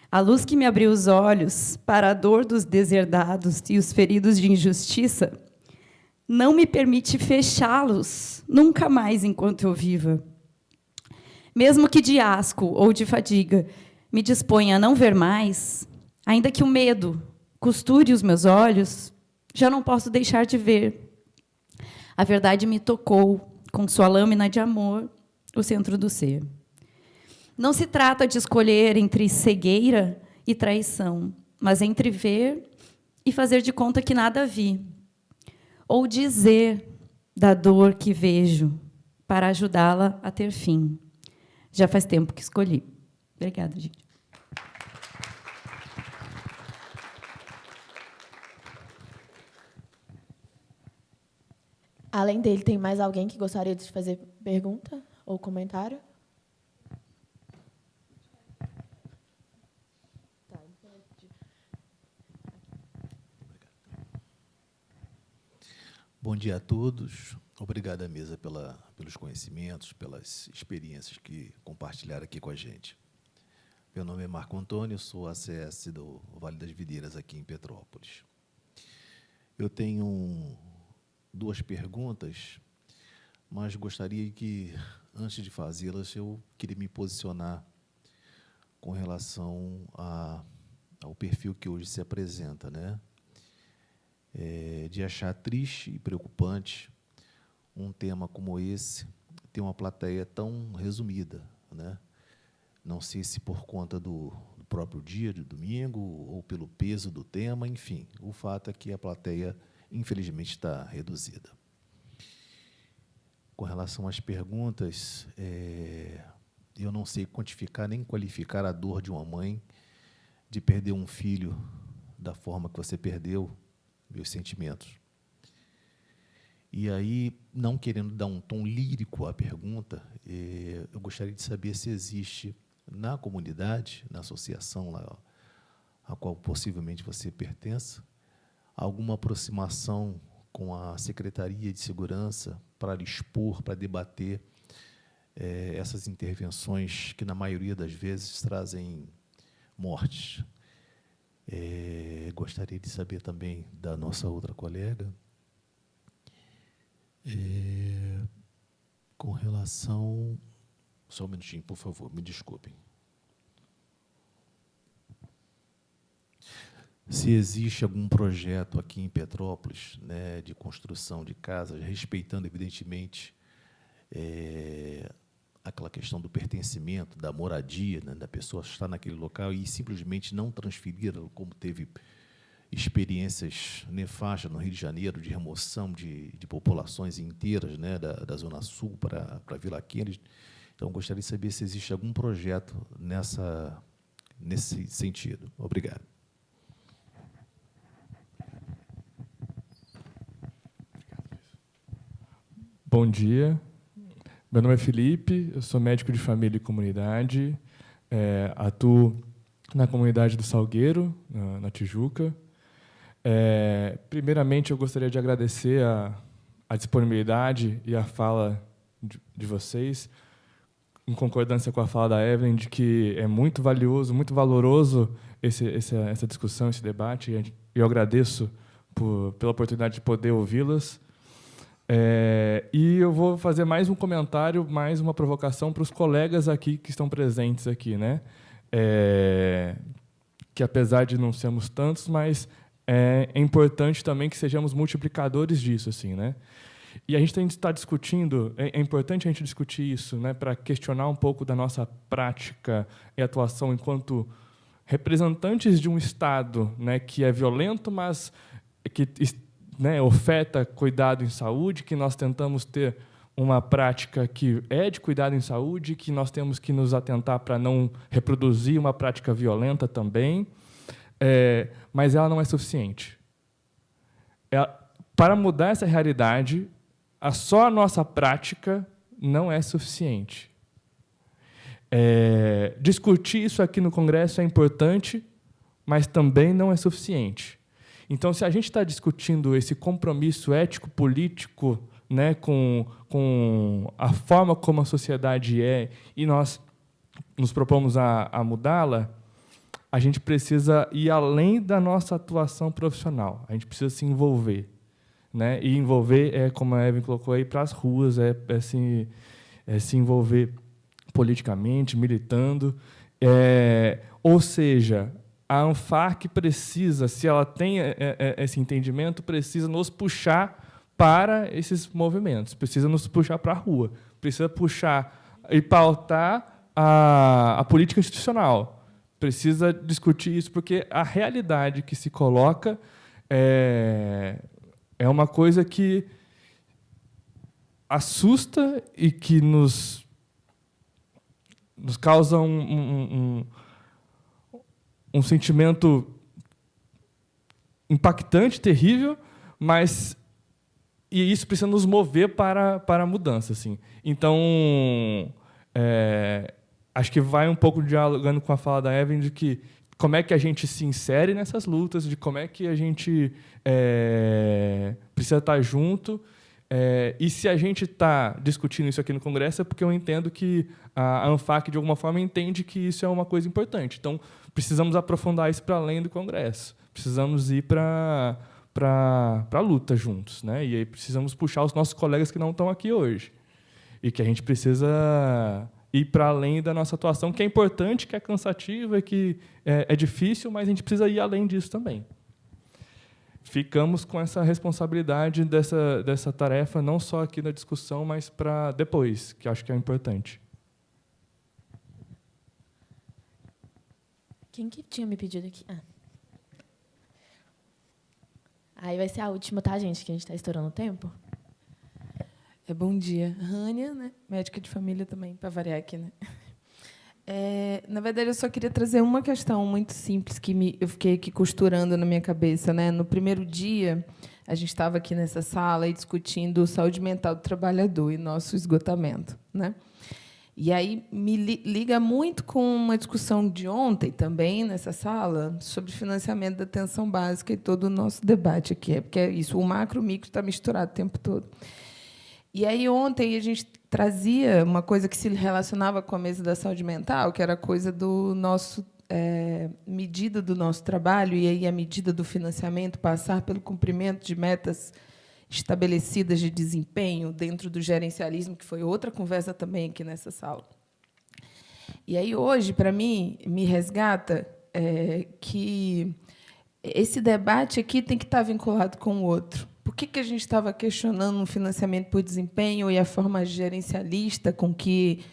A luz que me abriu os olhos para a dor dos deserdados e os feridos de injustiça não me permite fechá-los nunca mais enquanto eu viva. Mesmo que de asco ou de fadiga me disponha a não ver mais, ainda que o medo costure os meus olhos, já não posso deixar de ver. A verdade me tocou, com sua lâmina de amor, o centro do ser. Não se trata de escolher entre cegueira e traição, mas entre ver e fazer de conta que nada vi, ou dizer da dor que vejo para ajudá-la a ter fim. Já faz tempo que escolhi. Obrigada, gente. Além dele, tem mais alguém que gostaria de fazer pergunta ou comentário? Bom dia a todos. Obrigado à mesa pelos conhecimentos, pelas experiências que compartilharam aqui com a gente. Meu nome é Marco Antônio, sou ACS do Vale das Videiras, aqui em Petrópolis. Eu tenho 2 perguntas, mas gostaria que, antes de fazê-las, eu queria me posicionar com relação ao perfil que hoje se apresenta, né? De achar triste e preocupante um tema como esse ter uma plateia tão resumida, né? Não sei se por conta do próprio dia de domingo ou pelo peso do tema, enfim, o fato é que a plateia, infelizmente, está reduzida. Com relação às perguntas, eu não sei quantificar nem qualificar a dor de uma mãe de perder um filho da forma que você perdeu, meus sentimentos. E aí, não querendo dar um tom lírico à pergunta, eu gostaria de saber se existe na comunidade, na associação lá, a qual possivelmente você pertença, alguma aproximação com a Secretaria de Segurança para expor, para debater essas intervenções que, na maioria das vezes, trazem mortes. Gostaria de saber também da nossa outra colega, com relação... Só um minutinho, por favor, me desculpem. Se existe algum projeto aqui em Petrópolis, né, de construção de casas, respeitando, evidentemente, aquela questão do pertencimento, da moradia, né, da pessoa estar naquele local e simplesmente não transferir, como teve experiências nefastas no Rio de Janeiro, de remoção de populações inteiras, né, da Zona Sul para Vila Kennedy. Então, gostaria de saber se existe algum projeto nesse sentido. Obrigado. Bom dia. Meu nome é Felipe, eu sou médico de família e comunidade, atuo na comunidade do Salgueiro, na Tijuca. Primeiramente, eu gostaria de agradecer a disponibilidade e a fala de vocês, em concordância com a fala da Evelyn, de que é muito valioso, muito valoroso essa discussão, esse debate, e eu agradeço pela oportunidade de poder ouvi-las. E eu vou fazer mais um comentário, mais uma provocação para os colegas aqui que estão presentes aqui, né? Que, apesar de não sermos tantos, mas é importante também que sejamos multiplicadores disso, assim, né? E a gente está discutindo, é importante a gente discutir isso, né, para questionar um pouco da nossa prática e atuação enquanto representantes de um Estado, né, que é violento, mas que, né, oferta cuidado em saúde, que nós tentamos ter uma prática que é de cuidado em saúde, que nós temos que nos atentar para não reproduzir uma prática violenta também, mas ela não é suficiente. Para mudar essa realidade, só a nossa prática não é suficiente. Discutir isso aqui no Congresso é importante, mas também não é suficiente. Então, se a gente está discutindo esse compromisso ético-político, né, com a forma como a sociedade é, e nós nos propomos a mudá-la, a gente precisa ir além da nossa atuação profissional. A gente precisa se envolver. Né? E envolver, como a Evelyn colocou aí, para as ruas, se envolver politicamente, militando. Ou seja, a ANFAC precisa, se ela tem esse entendimento, precisa nos puxar para esses movimentos, precisa nos puxar para a rua, precisa puxar e pautar a política institucional, precisa discutir isso, porque a realidade que se coloca é uma coisa que assusta e que nos causa um sentimento impactante, terrível, mas isso precisa nos mover para a mudança, assim. Então, acho que vai um pouco dialogando com a fala da Evelyn de que como é que a gente se insere nessas lutas, de como é que a gente precisa estar junto. E se a gente está discutindo isso aqui no Congresso é porque eu entendo que a ANFAC, de alguma forma, entende que isso é uma coisa importante. Então, precisamos aprofundar isso para além do Congresso. Precisamos ir para para a luta juntos, né? E aí precisamos puxar os nossos colegas que não estão aqui hoje. E que a gente precisa ir para além da nossa atuação, que é importante, que é cansativa, que é difícil, mas a gente precisa ir além disso também. Ficamos com essa responsabilidade dessa tarefa, não só aqui na discussão, mas para depois, que acho que é importante. Quem que tinha me pedido aqui? Aí vai ser a última, tá, gente? Que a gente está estourando o tempo. Bom dia. Rânia, né? Médica de família também, para variar aqui, né? Na verdade, eu só queria trazer uma questão muito simples que eu fiquei aqui costurando na minha cabeça, né? No primeiro dia, a gente estava aqui nessa sala e discutindo saúde mental do trabalhador e nosso esgotamento, né? E aí me liga muito com uma discussão de ontem também nessa sala sobre financiamento da atenção básica e todo o nosso debate aqui, porque é isso, o macro e o micro está misturado o tempo todo. E aí ontem a gente trazia uma coisa que se relacionava com a mesa da saúde mental, que era a coisa do nosso medida do nosso trabalho e aí a medida do financiamento passar pelo cumprimento de metas estabelecidas de desempenho dentro do gerencialismo, que foi outra conversa também aqui nessa sala. E aí hoje, para mim, me resgata que esse debate aqui tem que estar vinculado com o outro. Por que a gente estava questionando um financiamento por desempenho e a forma gerencialista com que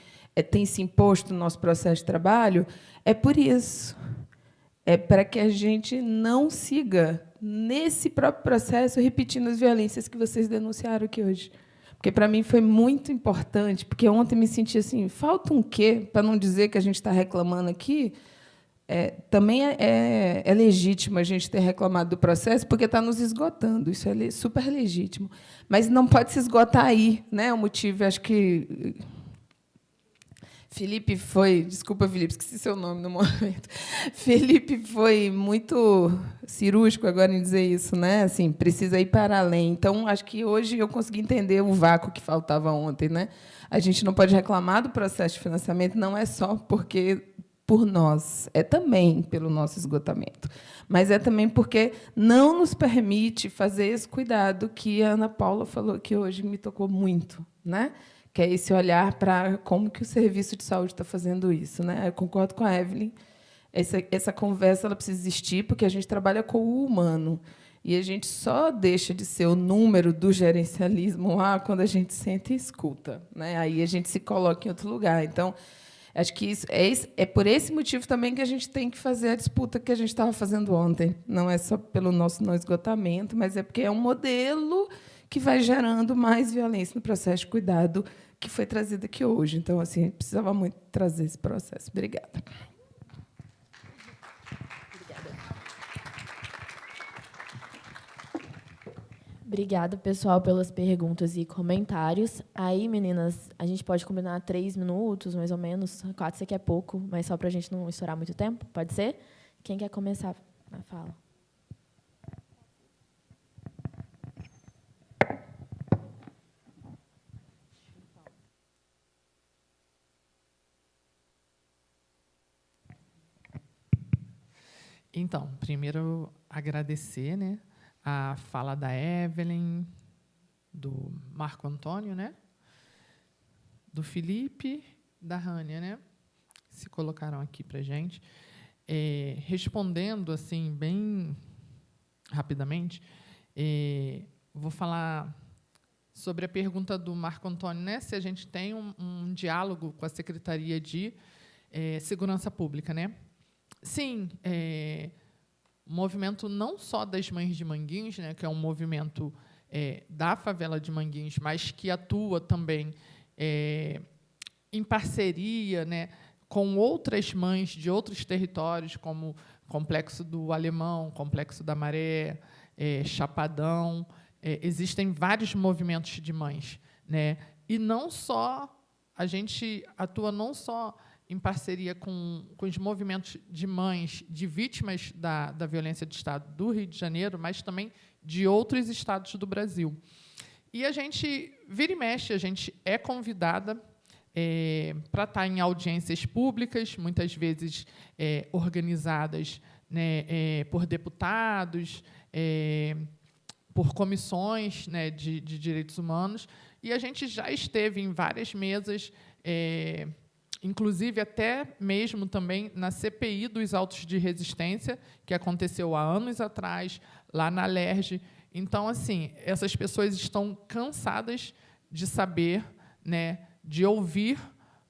tem se imposto no nosso processo de trabalho? É por isso. É para que a gente não siga nesse próprio processo repetindo as violências que vocês denunciaram aqui hoje. Porque, para mim, foi muito importante, porque ontem me senti assim, falta um quê, para não dizer que a gente está reclamando aqui. Também é legítimo a gente ter reclamado do processo, porque está nos esgotando. Isso é super legítimo. Mas não pode se esgotar aí, né? O motivo, acho que Felipe foi... Desculpa, Felipe, esqueci seu nome no momento. Felipe foi muito cirúrgico agora em dizer isso, né? Assim, precisa ir para além. Então, acho que hoje eu consegui entender o vácuo que faltava ontem, né? A gente não pode reclamar do processo de financiamento, não é só porque... por nós, é também pelo nosso esgotamento, mas é também porque não nos permite fazer esse cuidado que a Ana Paula falou que hoje me tocou muito, né? Que é esse olhar para como que o serviço de saúde está fazendo isso, né? Eu concordo com a Evelyn. Essa conversa ela precisa existir porque a gente trabalha com o humano e a gente só deixa de ser o número do gerencialismo lá quando a gente senta e escuta, né? Aí a gente se coloca em outro lugar. Então, acho que isso é por esse motivo também que a gente tem que fazer a disputa que a gente estava fazendo ontem. Não é só pelo nosso não esgotamento, mas é porque é um modelo que vai gerando mais violência no processo de cuidado que foi trazido aqui hoje. Então, assim, precisava muito trazer esse processo. Obrigada. Obrigada, pessoal, pelas perguntas e comentários. Aí, meninas, a gente pode combinar 3 minutos, mais ou menos. 4 isso aqui é pouco, mas só para a gente não estourar muito tempo. Pode ser? Quem quer começar a fala? Então, primeiro, agradecer, né, a fala da Evelyn, do Marco Antônio, né, do Felipe, da Rânia, né, se colocaram aqui para a gente. Respondendo assim bem rapidamente, vou falar sobre a pergunta do Marco Antônio, né, se a gente tem um diálogo com a Secretaria de Segurança Pública, né? Sim, movimento não só das Mães de Manguinhos, né, que é um movimento da favela de Manguinhos, mas que atua também em parceria, né, com outras mães de outros territórios, como Complexo do Alemão, Complexo da Maré, Chapadão. Existem vários movimentos de mães, né? E não só a gente atua não só em parceria com os movimentos de mães de vítimas da violência de Estado do Rio de Janeiro, mas também de outros estados do Brasil. E a gente, vira e mexe, a gente é convidada para estar em audiências públicas, muitas vezes organizadas, né, por deputados, por comissões, né, de direitos humanos, e a gente já esteve em várias mesas, inclusive até mesmo também na CPI dos autos de resistência, que aconteceu há anos atrás, lá na Alerj. Então, assim, essas pessoas estão cansadas de saber, né, de ouvir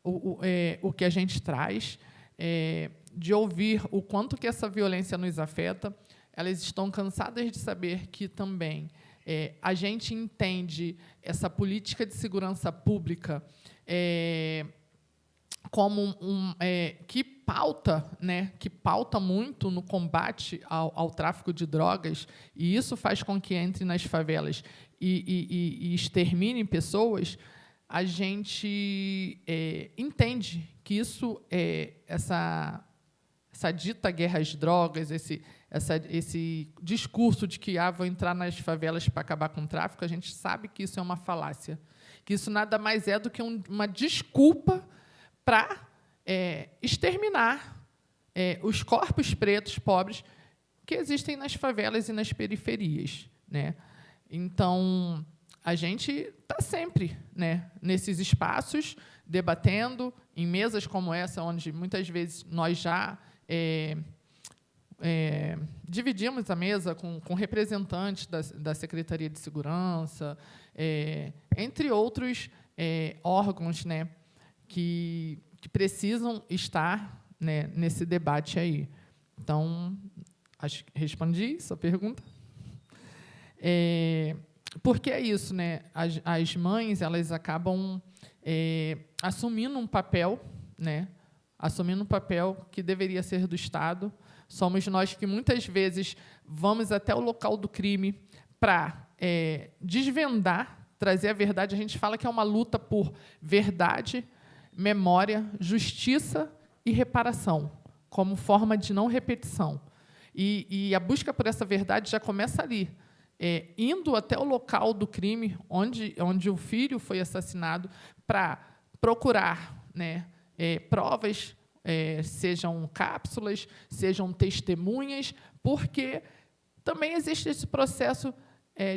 o que a gente traz, de ouvir o quanto que essa violência nos afeta. Elas estão cansadas de saber que também a gente entende essa política de segurança pública como que pauta muito no combate ao tráfico de drogas, e isso faz com que entre nas favelas e extermine pessoas. A gente entende que isso essa dita guerra às drogas, esse discurso de que vou entrar nas favelas para acabar com o tráfico, a gente sabe que isso é uma falácia, que isso nada mais é do que uma desculpa para exterminar os corpos pretos pobres que existem nas favelas e nas periferias, né? Então, a gente está sempre, né, nesses espaços, debatendo, em mesas como essa, onde muitas vezes nós já dividimos a mesa com representantes da Secretaria de Segurança, entre outros órgãos, né, que precisam estar, né, nesse debate aí. Então, acho que respondi sua pergunta. Porque é isso, né? As mães, elas acabam assumindo um papel, né? Assumindo um papel que deveria ser do Estado. Somos nós que, muitas vezes, vamos até o local do crime para desvendar, trazer a verdade. A gente fala que é uma luta por verdade, memória, justiça e reparação, como forma de não repetição. E a busca por essa verdade já começa ali, indo até o local do crime, onde o filho foi assassinado, para procurar, né, provas, sejam cápsulas, sejam testemunhas, porque também existe esse processo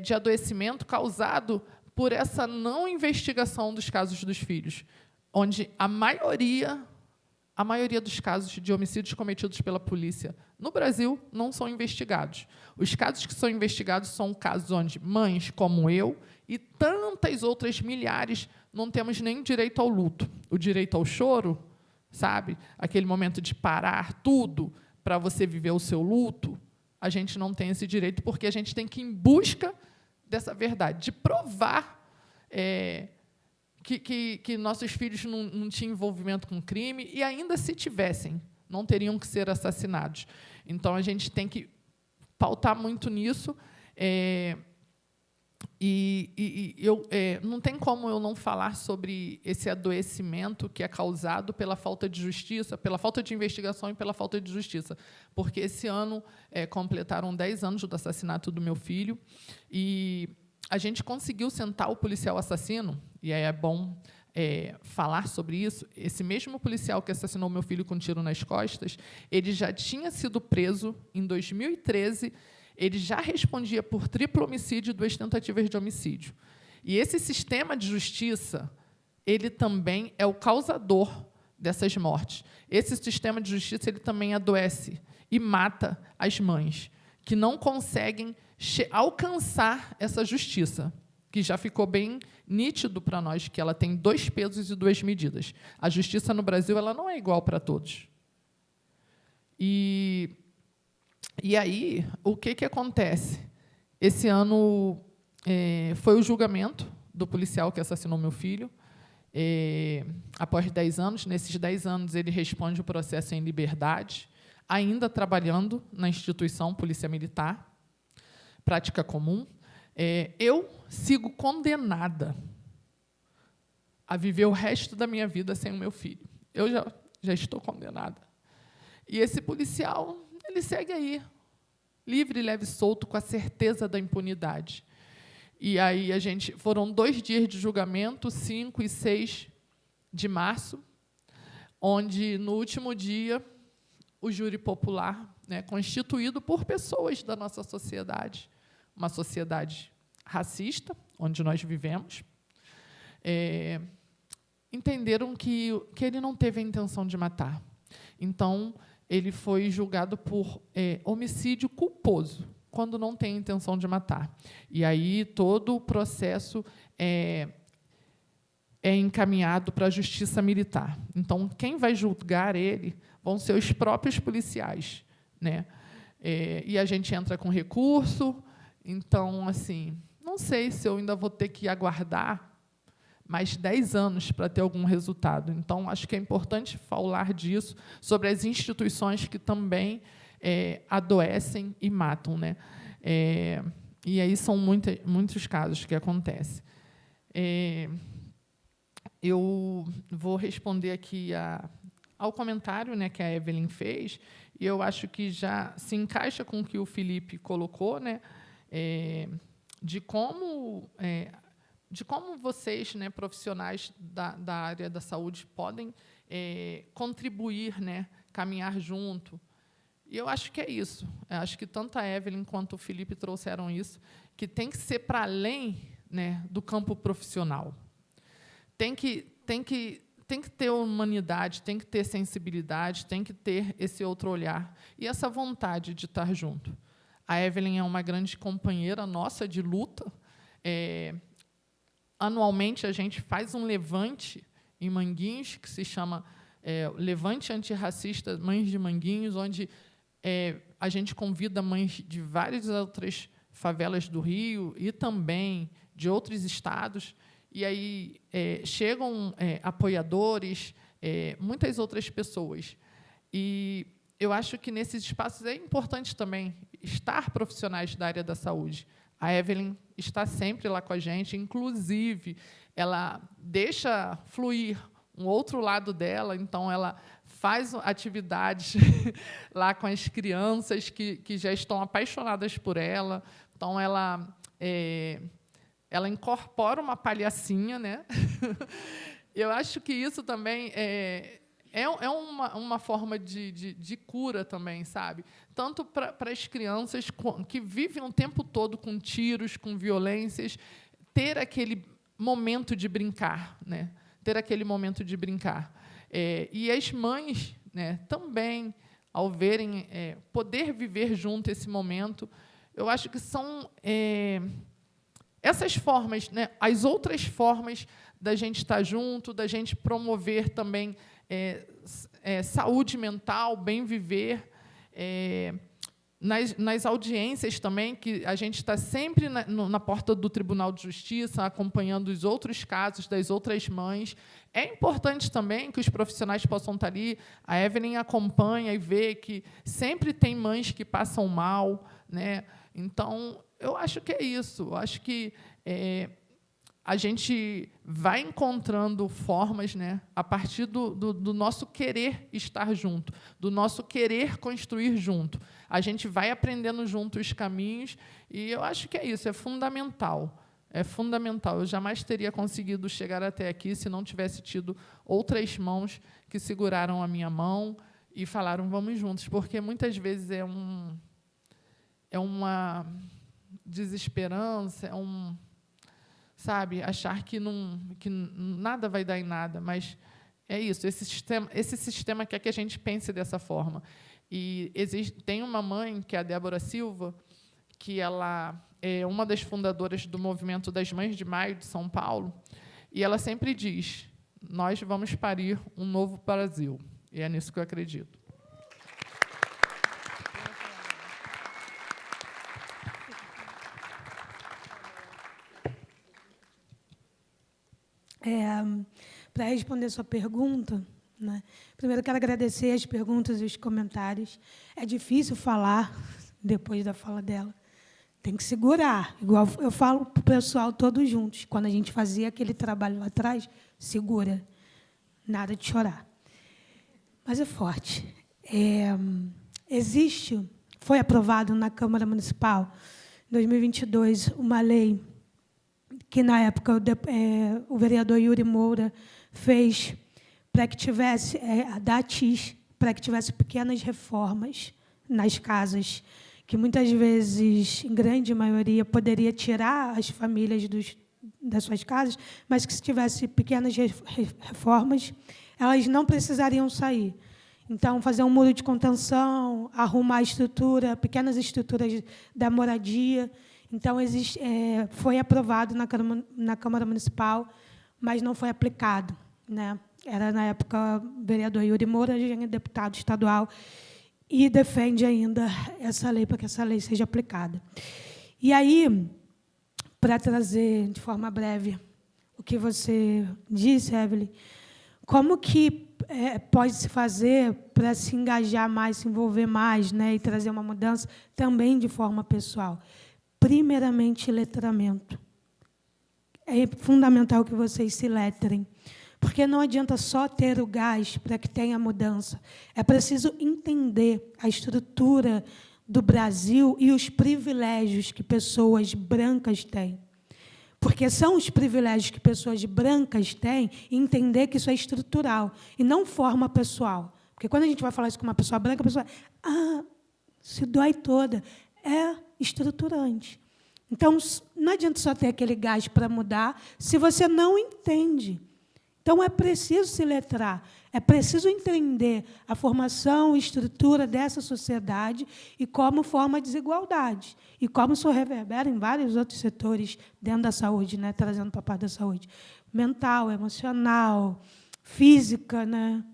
de adoecimento causado por essa não investigação dos casos dos filhos, onde a maioria dos casos de homicídios cometidos pela polícia no Brasil não são investigados. Os casos que são investigados são casos onde mães como eu e tantas outras milhares não temos nem direito ao luto. O direito ao choro, sabe? Aquele momento de parar tudo para você viver o seu luto, a gente não tem esse direito, porque a gente tem que ir em busca dessa verdade, de provar que nossos filhos não tinham envolvimento com crime, e ainda se tivessem, não teriam que ser assassinados. Então, a gente tem que pautar muito nisso, não tem como eu não falar sobre esse adoecimento que é causado pela falta de justiça, pela falta de investigação e pela falta de justiça, porque esse ano completaram 10 anos do assassinato do meu filho, e a gente conseguiu sentar o policial assassino, e aí é bom falar sobre isso. Esse mesmo policial que assassinou meu filho com um tiro nas costas, ele já tinha sido preso em 2013, ele já respondia por triplo homicídio e 2 tentativas de homicídio. E esse sistema de justiça, ele também é o causador dessas mortes. Esse sistema de justiça, ele também adoece e mata as mães, que não conseguem alcançar essa justiça, que já ficou bem nítido para nós que ela tem 2 pesos e 2 medidas. A justiça no Brasil, ela não é igual para todos. E aí, o que acontece? Esse ano foi o julgamento do policial que assassinou meu filho. Após 10 anos, nesses 10 anos, ele responde o processo em liberdade, ainda trabalhando na instituição Polícia Militar, prática comum. Eu sigo condenada a viver o resto da minha vida sem o meu filho. Eu já estou condenada. E esse policial, ele segue aí, livre, leve e solto, com a certeza da impunidade. E aí foram 2 dias de julgamento, 5 e 6 de março, onde, no último dia, o júri popular, né, constituído por pessoas da nossa sociedade, uma sociedade racista, onde nós vivemos, entenderam que ele não teve a intenção de matar. Então, ele foi julgado por homicídio culposo, quando não tem a intenção de matar. E aí todo o processo é encaminhado para a justiça militar. Então, quem vai julgar ele vão ser os próprios policiais, né? E a gente entra com recurso. Então, assim, não sei se eu ainda vou ter que aguardar mais 10 anos para ter algum resultado. Então, acho que é importante falar disso, sobre as instituições que também adoecem e matam, né? E aí são muitos casos que acontecem. Eu vou responder aqui ao comentário, né, que a Evelyn fez, e eu acho que já se encaixa com o que o Felipe colocou, né, de como vocês, né, profissionais da área da saúde, podem contribuir, né, caminhar junto. E eu acho que é isso. Eu acho que tanto a Evelyn quanto o Felipe trouxeram isso, que tem que ser para além, né, do campo profissional. Tem que ter humanidade, tem que ter sensibilidade, tem que ter esse outro olhar e essa vontade de estar junto. A Evelyn é uma grande companheira nossa de luta. Anualmente, a gente faz um levante em Manguinhos, que se chama Levante Antirracista Mães de Manguinhos, onde a gente convida mães de várias outras favelas do Rio e também de outros estados, e aí chegam apoiadores, muitas outras pessoas. E eu acho que, nesses espaços, é importante também estar profissionais da área da saúde. A Evelyn está sempre lá com a gente, inclusive, ela deixa fluir um outro lado dela, então ela faz atividades lá com as crianças que já estão apaixonadas por ela. Então, ela incorpora uma palhacinha, né? Eu acho que isso também é uma forma de cura também, sabe? Tanto para as crianças que vivem o tempo todo com tiros, com violências, ter aquele momento de brincar, né? Ter aquele momento de brincar. E as mães, né, também, ao verem poder viver junto esse momento, eu acho que são essas formas, né, as outras formas da gente estar junto, da gente promover também saúde mental, bem viver, nas audiências também, que a gente está sempre na porta do Tribunal de Justiça, acompanhando os outros casos das outras mães. É importante também que os profissionais possam estar ali. A Evelyn acompanha e vê que sempre tem mães que passam mal, né? Então, eu acho que é isso. Eu acho que a gente vai encontrando formas, né, a partir do nosso querer estar junto, do nosso querer construir junto. A gente vai aprendendo junto os caminhos, e eu acho que é isso, é fundamental. É fundamental. Eu jamais teria conseguido chegar até aqui se não tivesse tido outras mãos que seguraram a minha mão e falaram, vamos juntos, porque muitas vezes é uma desesperança, sabe, achar que nada vai dar em nada, mas é isso, esse sistema quer que a gente pense dessa forma. E tem uma mãe, que é a Débora Silva, que ela é uma das fundadoras do Movimento das Mães de Maio de São Paulo, e ela sempre diz, nós vamos parir um novo Brasil, e é nisso que eu acredito. Para responder a sua pergunta, né, primeiro quero agradecer as perguntas e os comentários. É difícil falar depois da fala dela. Tem que segurar. Igual eu falo para o pessoal todos juntos. Quando a gente fazia aquele trabalho lá atrás, segura. Nada de chorar. Mas é forte. Foi aprovado na Câmara Municipal, em 2022, uma lei que, na época, o vereador Yuri Moura fez para que tivesse, da ATIS, para que tivesse pequenas reformas nas casas que muitas vezes, em grande maioria, poderia tirar as famílias das suas casas, mas que, se tivesse pequenas reformas, elas não precisariam sair. Então, fazer um muro de contenção, arrumar a estrutura, pequenas estruturas da moradia. Então, foi aprovado na Câmara Municipal, mas não foi aplicado, né? Era, na época, o vereador Yuri Moura, deputado estadual, e defende ainda essa lei, para que essa lei seja aplicada. E aí, para trazer de forma breve o que você disse, Evelyn, como que pode se fazer para se engajar mais, se envolver mais, né, e trazer uma mudança também de forma pessoal? Primeiramente, letramento. É fundamental que vocês se letrem, porque não adianta só ter o gás para que tenha mudança. É preciso entender a estrutura do Brasil e os privilégios que pessoas brancas têm. Porque são os privilégios que pessoas brancas têm, e entender que isso é estrutural, e não forma pessoal. Porque, quando a gente vai falar isso com uma pessoa branca, a pessoa se dói toda. É estruturante. Então, não adianta só ter aquele gás para mudar, se você não entende. Então, é preciso se letrar, é preciso entender a formação e estrutura dessa sociedade e como forma a desigualdade, e como isso reverbera em vários outros setores dentro da saúde, né, trazendo para a parte da saúde mental, emocional, física, né?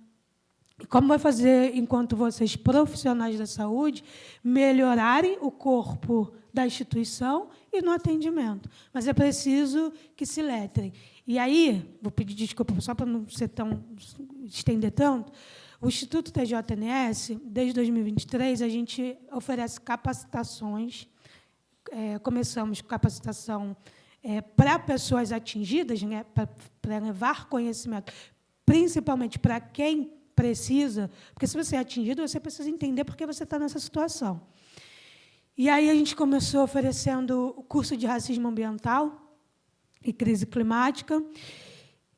E como vai fazer, enquanto vocês, profissionais da saúde, melhorarem o corpo da instituição e no atendimento. Mas é preciso que se letrem. E aí, vou pedir desculpa só para não ser estender tanto, o Instituto TJNS, desde 2023, a gente oferece capacitações. Começamos com capacitação para pessoas atingidas, né, para levar conhecimento, principalmente para quem precisa, porque, se você é atingido, você precisa entender por que você está nessa situação. E aí a gente começou oferecendo o curso de racismo ambiental e crise climática,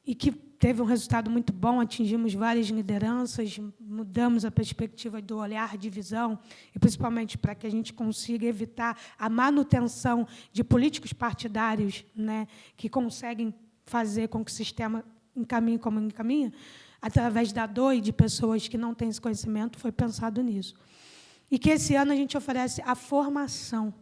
e que teve um resultado muito bom, atingimos várias lideranças, mudamos a perspectiva do olhar de visão, e principalmente para que a gente consiga evitar a manutenção de políticos partidários, né, que conseguem fazer com que o sistema encaminhe como encaminha, através da dor e de pessoas que não têm esse conhecimento, foi pensado nisso. E que esse ano a gente oferece a formação,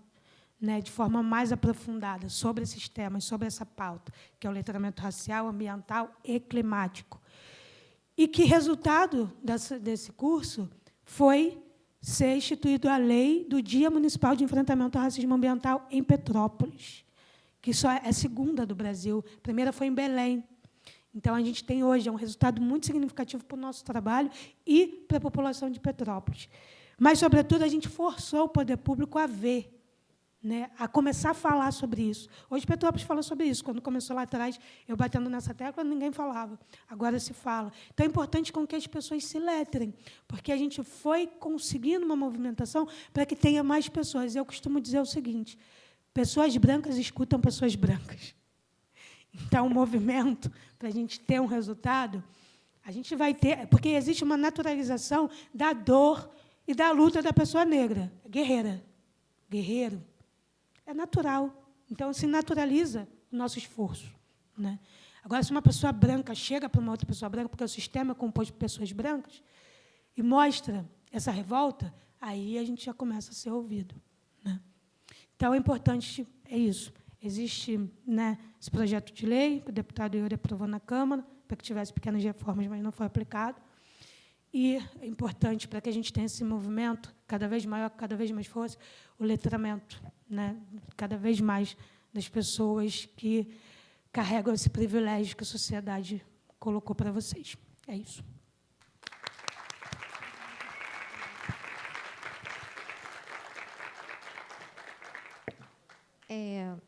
né, de forma mais aprofundada sobre esses temas, sobre essa pauta, que é o letramento racial, ambiental e climático. E que, resultado desse curso, foi ser instituído a lei do Dia Municipal de Enfrentamento ao Racismo Ambiental em Petrópolis, que só é a segunda do Brasil. A primeira foi em Belém. Então, a gente tem hoje um resultado muito significativo para o nosso trabalho e para a população de Petrópolis. Mas, sobretudo, a gente forçou o poder público a ver, né, a começar a falar sobre isso. Hoje, Petrópolis fala sobre isso. Quando começou lá atrás, eu batendo nessa tecla, ninguém falava. Agora se fala. Então, é importante com que as pessoas se letrem, porque a gente foi conseguindo uma movimentação para que tenha mais pessoas. Eu costumo dizer o seguinte: pessoas brancas escutam pessoas brancas. Então, o movimento, para a gente ter um resultado, a gente vai ter... Porque existe uma naturalização da dor e da luta da pessoa negra, guerreira, guerreiro. É natural. Então, se naturaliza o nosso esforço, né? Agora, se uma pessoa branca chega para uma outra pessoa branca, porque o sistema é composto por pessoas brancas, e mostra essa revolta, aí a gente já começa a ser ouvido, né? Então, é importante, é isso. Existe, né, esse projeto de lei, que o deputado Yuri aprovou na Câmara, para que tivesse pequenas reformas, mas não foi aplicado. E é importante, para que a gente tenha esse movimento cada vez maior, cada vez mais força, o letramento, né, cada vez mais das pessoas que carregam esse privilégio que a sociedade colocou para vocês. É isso.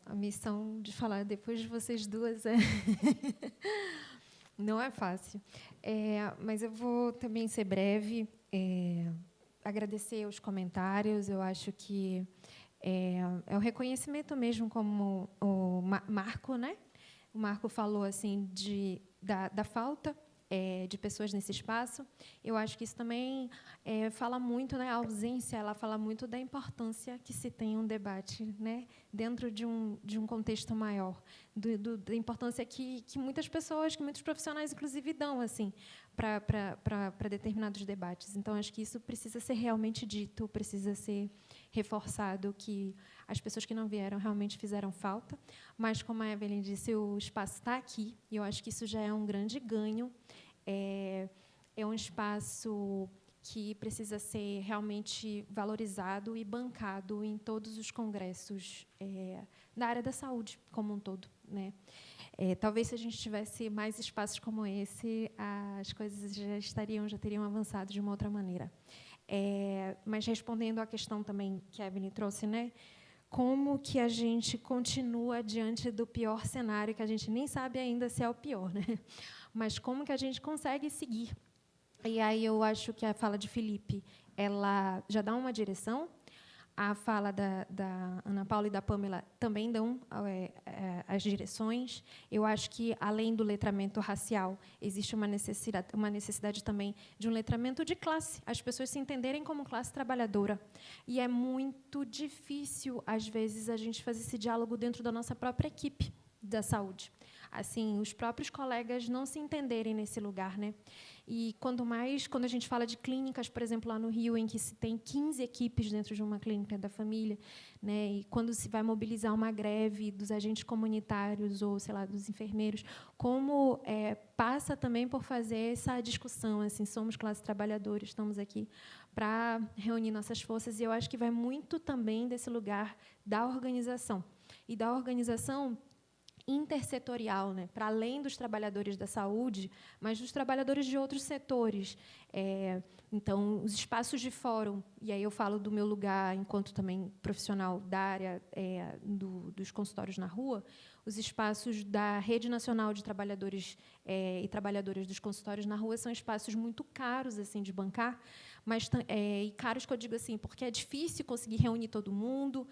A missão de falar depois de vocês duas não é fácil. Mas eu vou também ser breve, agradecer os comentários. Eu acho que é o reconhecimento mesmo, como o Marco, né? O Marco falou assim da falta de pessoas nesse espaço. Eu acho que isso também fala muito, né, a ausência, ela fala muito da importância que se tem um debate, né, dentro de um contexto maior, da importância que muitas pessoas, que muitos profissionais, inclusive, dão assim, para determinados debates. Então, acho que isso precisa ser realmente dito, precisa ser reforçado, que as pessoas que não vieram realmente fizeram falta, mas, como a Evelyn disse, o espaço está aqui, e eu acho que isso já é um grande ganho. É um espaço que precisa ser realmente valorizado e bancado em todos os congressos da área da saúde como um todo, né? Talvez, se a gente tivesse mais espaços como esse, as coisas já teriam avançado de uma outra maneira. Mas, respondendo à questão também que a Evelyn trouxe, né? Como que a gente continua diante do pior cenário, que a gente nem sabe ainda se é o pior, né? Mas como que a gente consegue seguir? E aí eu acho que a fala de Felipe, ela já dá uma direção. A fala da Ana Paula e da Pamela também dão as direções. Eu acho que, além do letramento racial, existe uma necessidade também de um letramento de classe, as pessoas se entenderem como classe trabalhadora. E é muito difícil, às vezes, a gente fazer esse diálogo dentro da nossa própria equipe da saúde. Assim, os próprios colegas não se entenderem nesse lugar, né? E quando a gente fala de clínicas, por exemplo, lá no Rio, em que se tem 15 equipes dentro de uma clínica da família, né? E quando se vai mobilizar uma greve dos agentes comunitários ou, sei lá, dos enfermeiros, como passa também por fazer essa discussão, assim, somos classe trabalhadora, estamos aqui para reunir nossas forças, e eu acho que vai muito também desse lugar da organização. E da organização intersetorial, né, para além dos trabalhadores da saúde, mas dos trabalhadores de outros setores. Então, os espaços de fórum, e aí eu falo do meu lugar enquanto também profissional da área dos consultórios na rua, os espaços da Rede Nacional de Trabalhadores e Trabalhadoras dos Consultórios na Rua são espaços muito caros assim de bancar, mas e caros que eu digo assim, porque é difícil conseguir reunir todo mundo,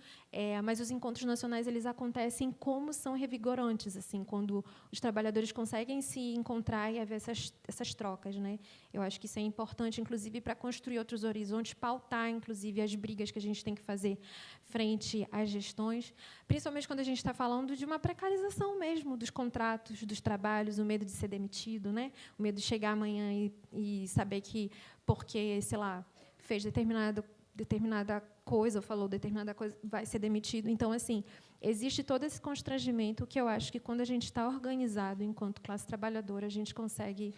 mas os encontros nacionais eles acontecem como são revigorantes, assim, quando os trabalhadores conseguem se encontrar e haver essas trocas, né? Eu acho que isso é importante, inclusive, para construir outros horizontes, pautar, inclusive, as brigas que a gente tem que fazer frente às gestões, principalmente quando a gente está falando de uma precarização mesmo dos contratos, dos trabalhos, o medo de ser demitido, né? O medo de chegar amanhã e saber que, porque, sei lá, fez determinada coisa, ou falou determinada coisa, vai ser demitido. Então, assim, existe todo esse constrangimento que eu acho que, quando a gente está organizado enquanto classe trabalhadora, a gente consegue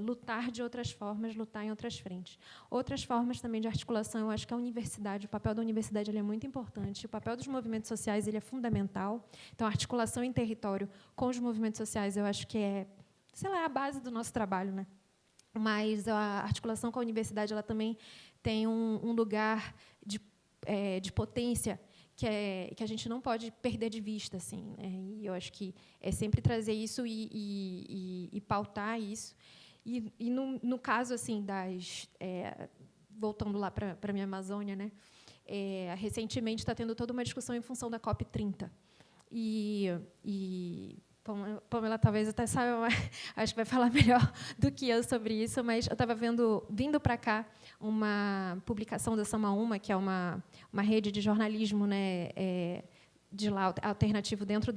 lutar de outras formas, lutar em outras frentes. Outras formas também de articulação, eu acho que a universidade, o papel da universidade ele é muito importante, o papel dos movimentos sociais ele é fundamental. Então, a articulação em território com os movimentos sociais, eu acho que sei lá, a base do nosso trabalho, né? Mas a articulação com a universidade ela também tem um lugar de potência que a gente não pode perder de vista, assim, né? E eu acho que é sempre trazer isso e pautar isso. E no caso assim voltando lá para a minha Amazônia, né? Recentemente está tendo toda uma discussão em função da COP30 e Pamela talvez até saiba, acho que vai falar melhor do que eu sobre isso, mas eu estava vindo para cá uma publicação da Samaúma, que é uma rede de jornalismo, né, de lá, alternativo dentro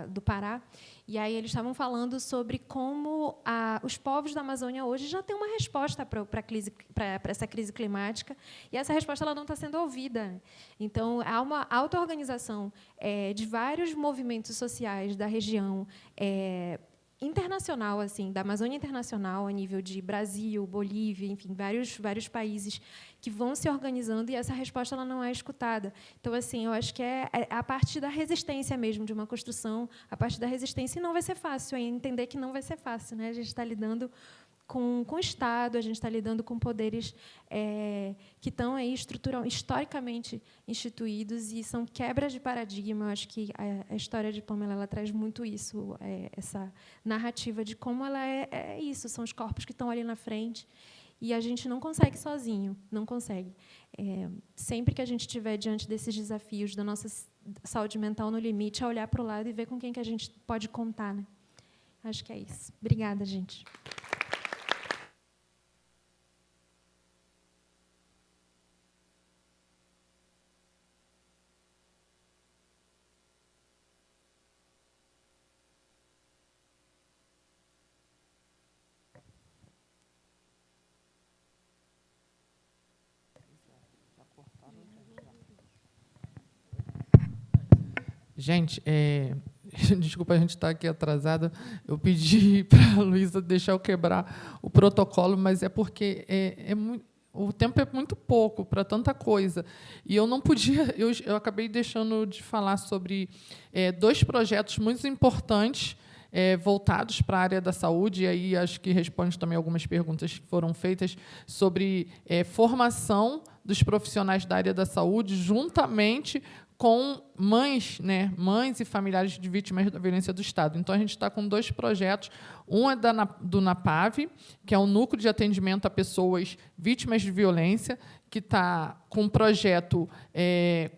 do Pará, e aí eles estavam falando sobre como os povos da Amazônia hoje já têm uma resposta para essa crise climática, e essa resposta ela não está sendo ouvida. Então, há uma auto-organização de vários movimentos sociais da região, internacional, assim, da Amazônia internacional, a nível de Brasil, Bolívia, enfim, vários países que vão se organizando, e essa resposta ela não é escutada. Então, assim, eu acho que é a parte da resistência mesmo, de uma construção, a parte da resistência, e não vai ser fácil, é entender que não vai ser fácil, né? A gente está lidando com o Estado, a gente está lidando com poderes que estão aí historicamente instituídos, e são quebras de paradigma. Eu acho que a história de Pamela ela traz muito isso, essa narrativa de como ela é isso, são os corpos que estão ali na frente, e a gente não consegue sozinho, não consegue. Sempre que a gente estiver diante desses desafios da nossa saúde mental no limite, é olhar para o lado e ver com quem que a gente pode contar, né? Acho que é isso. Obrigada, gente. Gente, desculpa, a gente estar aqui atrasada. Eu pedi para a Luísa deixar eu quebrar o protocolo, mas é porque o tempo é muito pouco para tanta coisa. E eu não podia... Eu acabei deixando de falar sobre 2 projetos muito importantes voltados para a área da saúde, e aí acho que responde também algumas perguntas que foram feitas sobre formação dos profissionais da área da saúde, juntamente com mães, né, mães e familiares de vítimas da violência do Estado. Então, a gente está com 2 projetos. Um é do NAPAV, que é o Núcleo de Atendimento a Pessoas Vítimas de Violência, que está com um projeto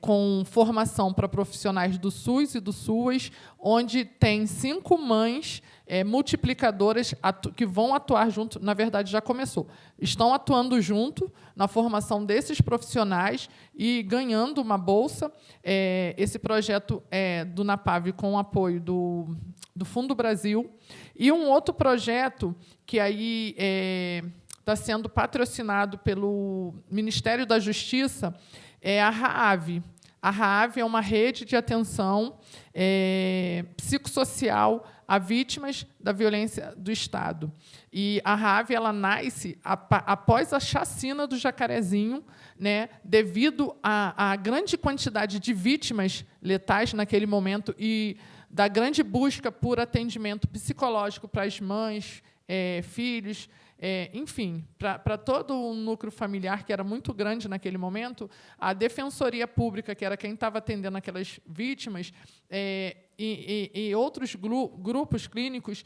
com formação para profissionais do SUS e do SUAS, onde tem 5 mães multiplicadoras que vão atuar junto. Na verdade, já começou. Estão atuando junto na formação desses profissionais e ganhando uma bolsa. Esse projeto é do NAPAV com o apoio do Fundo Brasil. E um outro projeto que aí está sendo patrocinado pelo Ministério da Justiça é a RAAV. A RAAV é uma rede de atenção psicossocial a vítimas da violência do Estado. E a RAAV ela nasce após a chacina do Jacarezinho, né, devido à grande quantidade de vítimas letais naquele momento e da grande busca por atendimento psicológico para as mães, filhos, enfim, para todo o núcleo familiar, que era muito grande naquele momento. A Defensoria Pública, que era quem estava atendendo aquelas vítimas, e outros grupos clínicos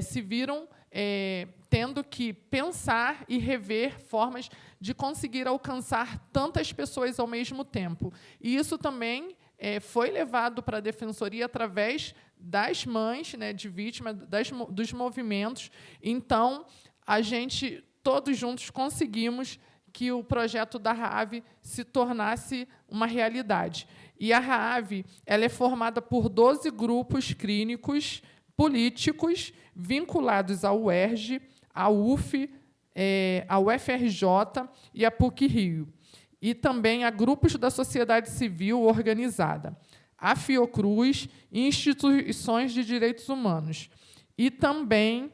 se viram tendo que pensar e rever formas de conseguir alcançar tantas pessoas ao mesmo tempo. E isso também foi levado para a Defensoria através das mães, né, de vítimas, dos movimentos. Então, a gente, todos juntos, conseguimos que o projeto da RAAV se tornasse uma realidade. E a RAAV ela é formada por 12 grupos clínicos políticos vinculados à UERJ, à UF, à UFRJ e à PUC-Rio. E também a grupos da sociedade civil organizada, a Fiocruz e instituições de direitos humanos. E também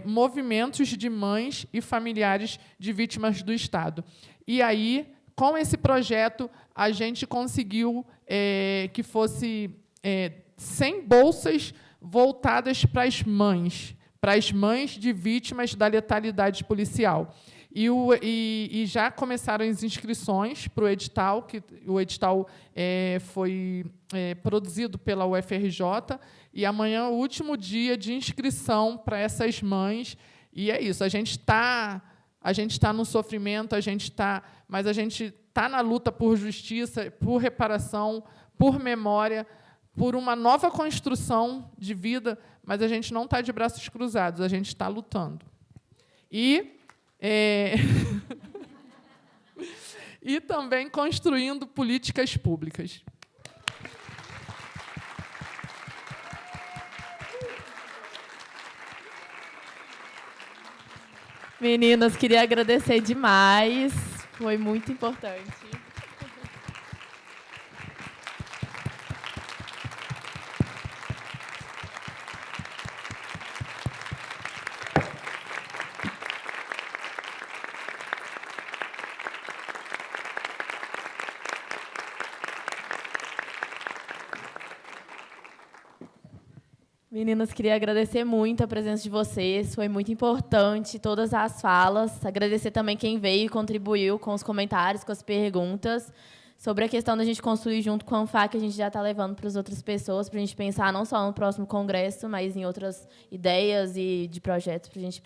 movimentos de mães e familiares de vítimas do Estado. E aí, com esse projeto, a gente conseguiu que fosse 100 bolsas voltadas para as mães de vítimas da letalidade policial. E já começaram as inscrições para o edital, que o edital foi produzido pela UFRJ, e amanhã é o último dia de inscrição para essas mães. E é isso, a gente tá no sofrimento, mas a gente está na luta por justiça, por reparação, por memória, por uma nova construção de vida, mas a gente não está de braços cruzados, a gente está lutando. E também construindo políticas públicas. Meninas, queria agradecer demais. Foi muito importante. Meninas, queria agradecer muito a presença de vocês, foi muito importante todas as falas. Agradecer também quem veio e contribuiu com os comentários, com as perguntas, sobre a questão da gente construir junto com a ANFAC, que a gente já está levando para as outras pessoas, para a gente pensar não só no próximo congresso, mas em outras ideias e de projetos para a gente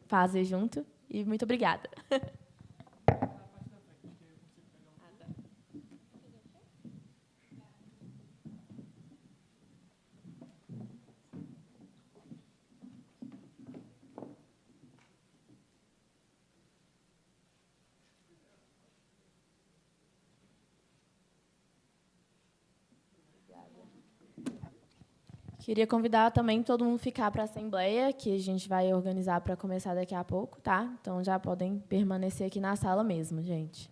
fazer junto. E muito obrigada. Queria convidar também todo mundo ficar para a assembleia, que a gente vai organizar para começar daqui a pouco, tá? Então, já podem permanecer aqui na sala mesmo, gente.